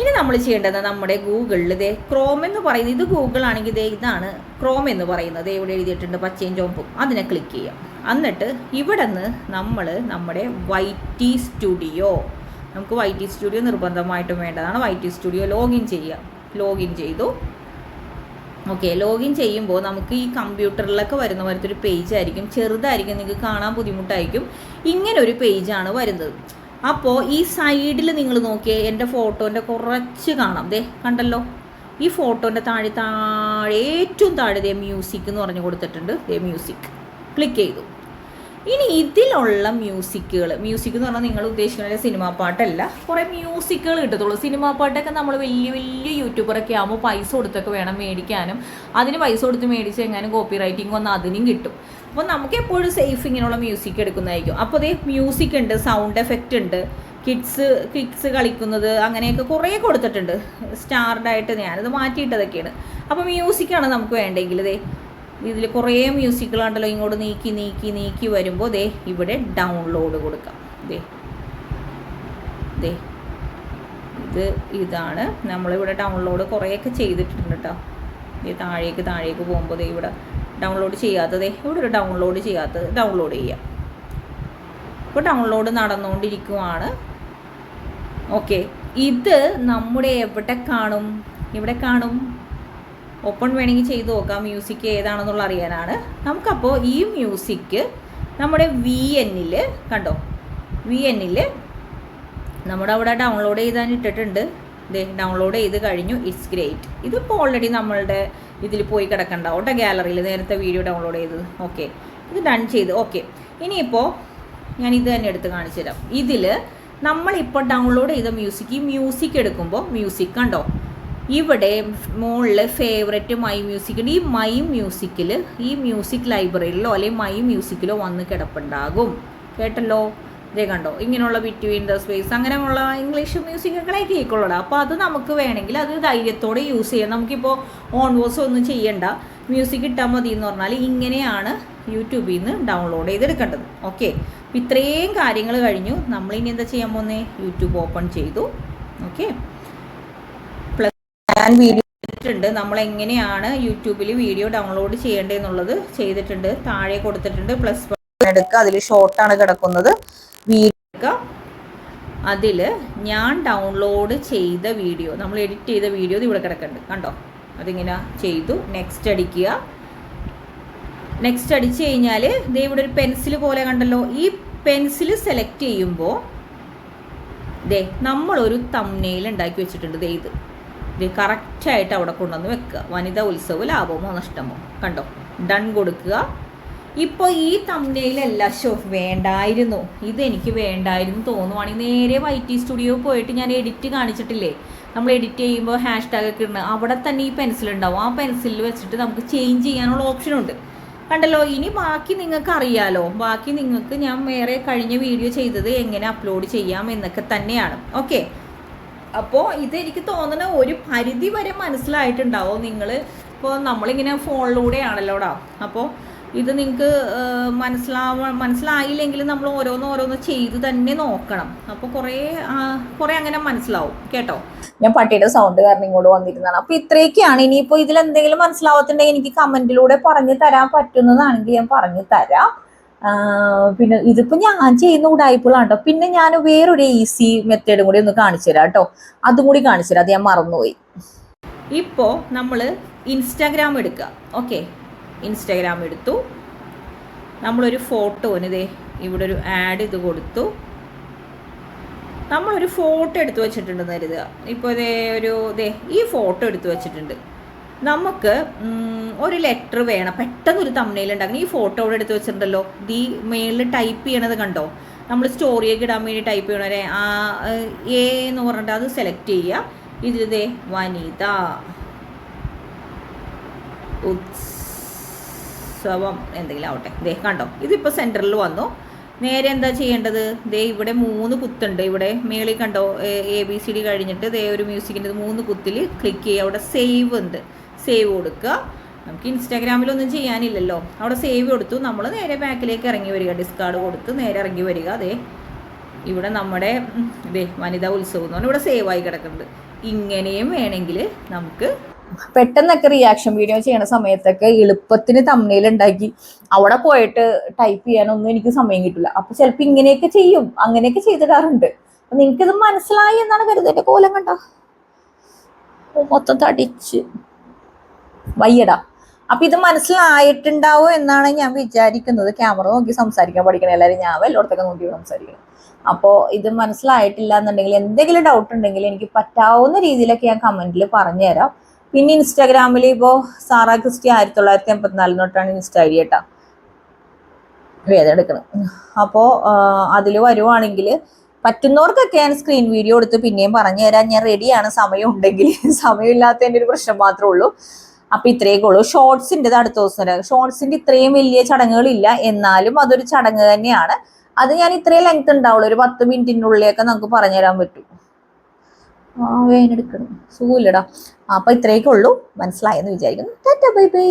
ഇനി നമ്മൾ ചെയ്യേണ്ടത് നമ്മുടെ ഗൂഗിളിൽ ക്രോം എന്ന് പറയുന്നത്, ഇത് ഗൂഗിൾ ആണെങ്കിൽ ഇതാണ് ക്രോം എന്ന് പറയുന്നത്. ഇവിടെ എഴുതിയിട്ടുണ്ട് പച്ചയും ചുവപ്പും. അതിനെ ക്ലിക്ക് ചെയ്യാം. എന്നിട്ട് ഇവിടെ നിന്ന് നമ്മൾ നമ്മുടെ YT സ്റ്റുഡിയോ, നമുക്ക് YT സ്റ്റുഡിയോ നിർബന്ധമായിട്ടും വേണ്ടതാണ്. YT സ്റ്റുഡിയോ ലോഗിൻ ചെയ്യാം. ലോഗിൻ ചെയ്തു. ഓക്കെ, ലോഗിൻ ചെയ്യുമ്പോൾ നമുക്ക് ഈ കമ്പ്യൂട്ടറിലൊക്കെ വരുന്ന പോലത്തെ ഒരു പേജ് ആയിരിക്കും. ചെറുതായിരിക്കും, നിങ്ങൾക്ക് കാണാൻ ബുദ്ധിമുട്ടായിരിക്കും. ഇങ്ങനൊരു പേജാണ് വരുന്നത്. അപ്പോൾ ഈ സൈഡിൽ നിങ്ങൾ നോക്കിയേ, എൻ്റെ ഫോട്ടോൻ്റെ കുറച്ച് കാണാം. ദേ കണ്ടല്ലോ, ഈ ഫോട്ടോൻ്റെ താഴെ ഏറ്റവും താഴെ ദേ മ്യൂസിക് എന്ന് പറഞ്ഞു കൊടുത്തിട്ടുണ്ട്. ദേ മ്യൂസിക് ക്ലിക്ക് ചെയ്തു. ഇനി ഇതിലുള്ള മ്യൂസിക് എന്ന് പറഞ്ഞാൽ നിങ്ങൾ ഉദ്ദേശിക്കുന്ന സിനിമാ പാട്ടല്ല, കുറേ മ്യൂസിക്കുകൾ കിട്ടത്തുള്ളൂ. സിനിമാ പാട്ടൊക്കെ നമ്മൾ വലിയ വലിയ യൂട്യൂബറൊക്കെ ആകുമ്പോൾ പൈസ കൊടുത്തൊക്കെ വേണം മേടിക്കാനും. അതിന് പൈസ കൊടുത്ത് മേടിച്ച് എങ്ങാനും കോപ്പി റൈറ്റിംഗ് വന്ന് അതിനും കിട്ടും. അപ്പോൾ നമുക്ക് എപ്പോഴും സേഫ് ഇങ്ങനെയുള്ള മ്യൂസിക് എടുക്കുന്നതായിരിക്കും. അപ്പോൾ അതേ മ്യൂസിക് ഉണ്ട്, സൗണ്ട് എഫക്റ്റ് ഉണ്ട്, കിഡ്സ് കളിക്കുന്നത്, അങ്ങനെയൊക്കെ കുറേ കൊടുത്തിട്ടുണ്ട്. സ്റ്റാർഡായിട്ട് ഞാനത് മാറ്റിയിട്ടതൊക്കെയാണ്. അപ്പോൾ മ്യൂസിക്കാണ് നമുക്ക് വേണ്ടെങ്കിൽ ദേ ഇതിൽ കുറേ മ്യൂസിക്കുകളുണ്ടല്ലോ, ഇങ്ങോട്ട് നീക്കി വരുമ്പോൾ ദേ ഇവിടെ ഡൗൺലോഡ് കൊടുക്കാം. ദേ ഇതാണ് നമ്മളിവിടെ ഡൗൺലോഡ് കുറേയൊക്കെ ചെയ്തിട്ടുണ്ട് കേട്ടോ. ദേ താഴേക്ക് പോകുമ്പോൾ ദേ ഇവിടെ ഡൗൺലോഡ് ചെയ്യാത്തതേ, ഇവിടെ ഒരു ഡൗൺലോഡ് ചെയ്യാത്തത് ഡൗൺലോഡ് ചെയ്യാം. ഇപ്പോൾ ഡൗൺലോഡ് നടന്നുകൊണ്ടിരിക്കുവാണ്. ഓക്കെ, ഇത് നമ്മുടെ എവിടെ കാണും? ഇവിടെ കാണും. ഓപ്പൺ വേണമെങ്കിൽ ചെയ്ത് നോക്കാം, മ്യൂസിക് ഏതാണെന്നുള്ള അറിയാനാണ്. നമുക്കപ്പോൾ ഈ മ്യൂസിക് നമ്മുടെ VN കണ്ടോ, VN നമ്മുടെ അവിടെ ഡൗൺലോഡ് ചെയ്താൻ ഇട്ടിട്ടുണ്ട്. ദേ ഡൗൺലോഡ് ചെയ്ത് കഴിഞ്ഞു. It's great. ഇതിപ്പോൾ ഓൾറെഡി നമ്മളുടെ ഇതിൽ പോയി കിടക്കണ്ടാവും കേട്ടോ, ഗാലറിയിൽ നേരത്തെ വീഡിയോ ഡൗൺലോഡ് ചെയ്തത്. ഓക്കെ, ഇത് ഡൺ ചെയ്ത്. ഓക്കെ, ഇനിയിപ്പോൾ ഞാൻ ഇത് തന്നെ എടുത്ത് കാണിച്ചു തരാം. ഇതിൽ നമ്മളിപ്പോൾ ഡൗൺലോഡ് ചെയ്ത മ്യൂസിക്, ഈ മ്യൂസിക് എടുക്കുമ്പോൾ മ്യൂസിക് കണ്ടോ, ഇവിടെ മുകളിൽ ഫേവറേറ്റ് മൈ മ്യൂസിക് ഉണ്ട്. ഈ മൈ മ്യൂസിക്കിൽ, ഈ മ്യൂസിക് ലൈബ്രറിയിലോ അല്ലെങ്കിൽ മൈ മ്യൂസിക്കിലോ വന്ന് കിടപ്പുണ്ടാകും. കേട്ടല്ലോ, ഇതേ കണ്ടോ, ഇങ്ങനെയുള്ള ബിറ്റ്വീൻ ദ സ്പേസ് അങ്ങനെയുള്ള ഇംഗ്ലീഷ് മ്യൂസിക്കൊക്കെ കേൾക്കുള്ളൂ. അപ്പോൾ അത് നമുക്ക് വേണമെങ്കിൽ അത് ധൈര്യത്തോടെ യൂസ് ചെയ്യാം. നമുക്കിപ്പോൾ ഓൺ വോയ്സ് ഒന്നും ചെയ്യണ്ട, മ്യൂസിക് ഇട്ടാൽ മതി എന്ന് പറഞ്ഞാൽ ഇങ്ങനെയാണ് യൂട്യൂബിൽ നിന്ന് ഡൗൺലോഡ് ചെയ്തെടുക്കേണ്ടത്. ഓക്കെ, ഇത്രയും കാര്യങ്ങൾ കഴിഞ്ഞു. നമ്മളിനി എന്താ ചെയ്യാൻ പോകുന്നത്? യൂട്യൂബ് ഓപ്പൺ ചെയ്തു. ഓക്കെ, ഞാൻ വീഡിയോ ചെയ്തിട്ടുണ്ട്, നമ്മളെങ്ങനെയാണ് യൂട്യൂബിൽ വീഡിയോ ഡൗൺലോഡ് ചെയ്യേണ്ടതെന്നുള്ളത് ചെയ്തിട്ടുണ്ട്. താഴെ കൊടുത്തിട്ടുണ്ട് പ്ലസ് എടുക്കുക, അതിൽ ഷോർട്ടാണ് കിടക്കുന്നത്. വീഡിയോ എടുക്കുക, അതിൽ ഞാൻ ഡൗൺലോഡ് ചെയ്ത വീഡിയോ, നമ്മൾ എഡിറ്റ് ചെയ്ത വീഡിയോ ഇവിടെ കിടക്കുന്നുണ്ട് കണ്ടോ. അതിങ്ങനെ ചെയ്തു. നെക്സ്റ്റ് അടിക്കുക. നെക്സ്റ്റ് അടിച്ചു കഴിഞ്ഞാൽ ദേ ഇവിടെ ഒരു പെൻസിൽ പോലെ കണ്ടല്ലോ. ഈ പെൻസിൽ സെലക്ട് ചെയ്യുമ്പോൾ ദേ നമ്മളൊരു തംബ്നെയിൽ ഉണ്ടാക്കി വെച്ചിട്ടുണ്ട്. ദേ ഇത് കറക്റ്റായിട്ട് അവിടെ കൊണ്ടുവന്ന് വെക്കുക. വനിതാ ഉത്സവം ലാഭമോ നഷ്ടമോ കണ്ടോ. ഡൺ കൊടുക്കുക. ഇപ്പോൾ ഈ തംബ്നെയിലല്ല വേണ്ടായിരുന്നു, ഇതെനിക്ക് വേണ്ടായിരുന്നു തോന്നുവാണെങ്കിൽ നേരെ YT സ്റ്റുഡിയോ പോയിട്ട് ഞാൻ എഡിറ്റ് കാണിച്ചിട്ടില്ലേ, നമ്മൾ എഡിറ്റ് ചെയ്യുമ്പോൾ #ഒക്കെ ഇടുന്നത്, അവിടെ തന്നെ ഈ പെൻസിലുണ്ടാവും. ആ പെൻസിലിൽ വെച്ചിട്ട് നമുക്ക് ചേഞ്ച് ചെയ്യാനുള്ള ഓപ്ഷനുണ്ട് കണ്ടല്ലോ. ഇനി ബാക്കി നിങ്ങൾക്ക് അറിയാലോ, ബാക്കി നിങ്ങൾക്ക് ഞാൻ വേറെ കഴിഞ്ഞ വീഡിയോ ചെയ്തത് എങ്ങനെ അപ്ലോഡ് ചെയ്യാം എന്നൊക്കെ തന്നെയാണ്. ഓക്കെ, അപ്പോൾ ഇതെനിക്ക് തോന്നുന്ന ഒരു പരിധി വരെ മനസ്സിലായിട്ടുണ്ടാവും. നിങ്ങൾ ഇപ്പോൾ നമ്മളിങ്ങനെ ഫോണിലൂടെയാണല്ലോടാ, അപ്പോൾ ഇത് നിങ്ങൾക്ക് മനസ്സിലായില്ലെങ്കിൽ നമ്മൾ ഓരോന്ന് ചെയ്ത് തന്നെ നോക്കണം. അപ്പോൾ കുറേ അങ്ങനെ മനസ്സിലാവും കേട്ടോ. ഞാൻ പട്ടിയുടെ സൗണ്ട് കാരണം ഇങ്ങോട്ട് വന്നിരുന്നതാണ്. അപ്പൊ ഇത്രയൊക്കെയാണ്. ഇനിയിപ്പോൾ ഇതിലെന്തെങ്കിലും മനസ്സിലാവത്തുണ്ടെങ്കിൽ എനിക്ക് കമന്റിലൂടെ പറഞ്ഞു തരാൻ പറ്റുന്നതാണെങ്കിൽ ഞാൻ പറഞ്ഞു തരാം. പിന്നെ ഇതിപ്പോ ഞാൻ ചെയ്യുന്ന ഉടായ്പകളാണ് കേട്ടോ. പിന്നെ ഞാൻ വേറൊരു ഈസി മെത്തേഡും കൂടി ഒന്ന് കാണിച്ചു തരാം കേട്ടോ. അതും കൂടി കാണിച്ചു തരാം, അത് ഞാൻ മറന്നുപോയി. ഇപ്പോൾ നമ്മൾ ഇൻസ്റ്റാഗ്രാം എടുക്കുക. ഓക്കെ, ഇൻസ്റ്റാഗ്രാം എടുത്തു. നമ്മളൊരു ഫോട്ടോന് ദേ ഇവിടെ ഒരു ആഡ് ഇത് കൊടുത്തു. നമ്മളൊരു ഫോട്ടോ എടുത്തു വെച്ചിട്ടുണ്ടെന്ന് കരുതുക. ഇപ്പോൾ ഈ ഫോട്ടോ എടുത്തു വെച്ചിട്ടുണ്ട്. നമുക്ക് ഒരു ലെറ്റർ വേണം, പെട്ടെന്നൊരു തംബ്നെയിൽ ഉണ്ടാക്കണം. ഈ ഫോട്ടോ ഇവിടെ എടുത്ത് വെച്ചിട്ടുണ്ടല്ലോ, ഈ മെയിലിൽ ടൈപ്പ് ചെയ്യണത് കണ്ടോ, നമ്മൾ സ്റ്റോറിയൊക്കെ ഇടാൻ വേണ്ടി ടൈപ്പ് ചെയ്യണവരെ A എന്ന് പറഞ്ഞിട്ട് അത് സെലക്ട് ചെയ്യുക. ഇതിൽ വനിത ഉത്സവം എന്തെങ്കിലും ആവട്ടെ. കണ്ടോ, ഇതിപ്പോൾ സെൻറ്ററിൽ വന്നു. നേരെ എന്താ ചെയ്യേണ്ടത്? ഇവിടെ 3 കുത്തുണ്ട്. ഇവിടെ മേളിൽ കണ്ടോ ABCD കഴിഞ്ഞിട്ട് ഒരു മ്യൂസിക്കിൻ്റെ 3 കുത്തിൽ ക്ലിക്ക് ചെയ്യുക. അവിടെ സേവ് ഉണ്ട്, സേവ് കൊടുക്കുക. നമുക്ക് ഇൻസ്റ്റാഗ്രാമിലൊന്നും ചെയ്യാനില്ലല്ലോ, അവിടെ സേവ് കൊടുത്തു. നമ്മൾ നേരെ ബാക്കിലേക്ക് ഇറങ്ങി വരിക, ഡിസ്കാർഡ് കൊടുത്ത് നേരെ ഇറങ്ങി വരിക. ഇവിടെ നമ്മുടെ വനിതാ ഉത്സവം എന്ന് പറഞ്ഞാൽ ഇവിടെ സേവ് ആയി കിടക്കുന്നുണ്ട്. ഇങ്ങനെയും വേണമെങ്കിൽ നമുക്ക് പെട്ടെന്നൊക്കെ റിയാക്ഷൻ വീഡിയോ ചെയ്യണ സമയത്തൊക്കെ എളുപ്പത്തിന് തംബ്നെയിൽ ഉണ്ടാക്കി അവിടെ പോയിട്ട് ടൈപ്പ് ചെയ്യാനൊന്നും എനിക്ക് സമയം കിട്ടില്ല. അപ്പൊ ചിലപ്പോൾ ഇങ്ങനെയൊക്കെ ചെയ്യും, അങ്ങനെയൊക്കെ ചെയ്തിടാറുണ്ട്. അപ്പൊ നിങ്ങൾക്കിത് മനസ്സിലായി എന്നാണ് കരുതേണ്ട. കോലം കണ്ടോ, മൊത്തം തടിച്ച് വയ്യടാ. അപ്പൊ ഇത് മനസ്സിലായിട്ടുണ്ടാവോ എന്നാണ് ഞാൻ വിചാരിക്കുന്നത്. ക്യാമറ നോക്കി സംസാരിക്കാൻ പഠിക്കണം എല്ലാവരും, ഞാൻ വല്ലോടത്തൊക്കെ നോക്കി സംസാരിക്കണം. അപ്പോൾ ഇത് മനസ്സിലായിട്ടില്ല എന്നുണ്ടെങ്കിൽ, എന്തെങ്കിലും ഡൗട്ട് ഉണ്ടെങ്കിൽ എനിക്ക് പറ്റാവുന്ന രീതിയിലൊക്കെ ഞാൻ കമന്റിൽ പറഞ്ഞുതരാം. പിന്നെ ഇൻസ്റ്റാഗ്രാമിൽ ഇപ്പോൾ സാറാ ക്രിസ്റ്റി 1984 തൊട്ടാണ് ഇൻസ്റ്റ ഐ ഡി കേട്ടാ വേദന എടുക്കണം. അപ്പോൾ അതിൽ വരുവാണെങ്കിൽ പറ്റുന്നവർക്കൊക്കെ ഞാൻ സ്ക്രീൻ വീഡിയോ എടുത്ത് പിന്നെയും പറഞ്ഞു തരാൻ ഞാൻ റെഡിയാണ്, സമയം ഉണ്ടെങ്കിൽ. സമയമില്ലാത്തതിൻ്റെ ഒരു പ്രശ്നം മാത്രമേ ഉള്ളൂ. അപ്പൊ ഇത്രയൊക്കെ ഉള്ളൂ. ഷോർട്സിൻ്റെ അടുത്ത ദിവസം വരാം. ഷോർട്സിന്റെ ഇത്രയും വലിയ ചടങ്ങുകളില്ല, എന്നാലും അതൊരു ചടങ്ങ് തന്നെയാണ്. അത് ഞാൻ ഇത്രയും ലെങ്ത് ഉണ്ടാവുള്ളൂ, ഒരു 10 മിനിറ്റിനുള്ളിലൊക്കെ നമുക്ക് പറഞ്ഞുതരാൻ പറ്റും. വേദന എടുക്കണം, സുഖമില്ലടാ. അപ്പൊ ഇത്രയൊക്കെ ഉള്ളൂ. മനസ്സിലായെന്ന് വിചാരിക്കുന്നു. Tata bye bye.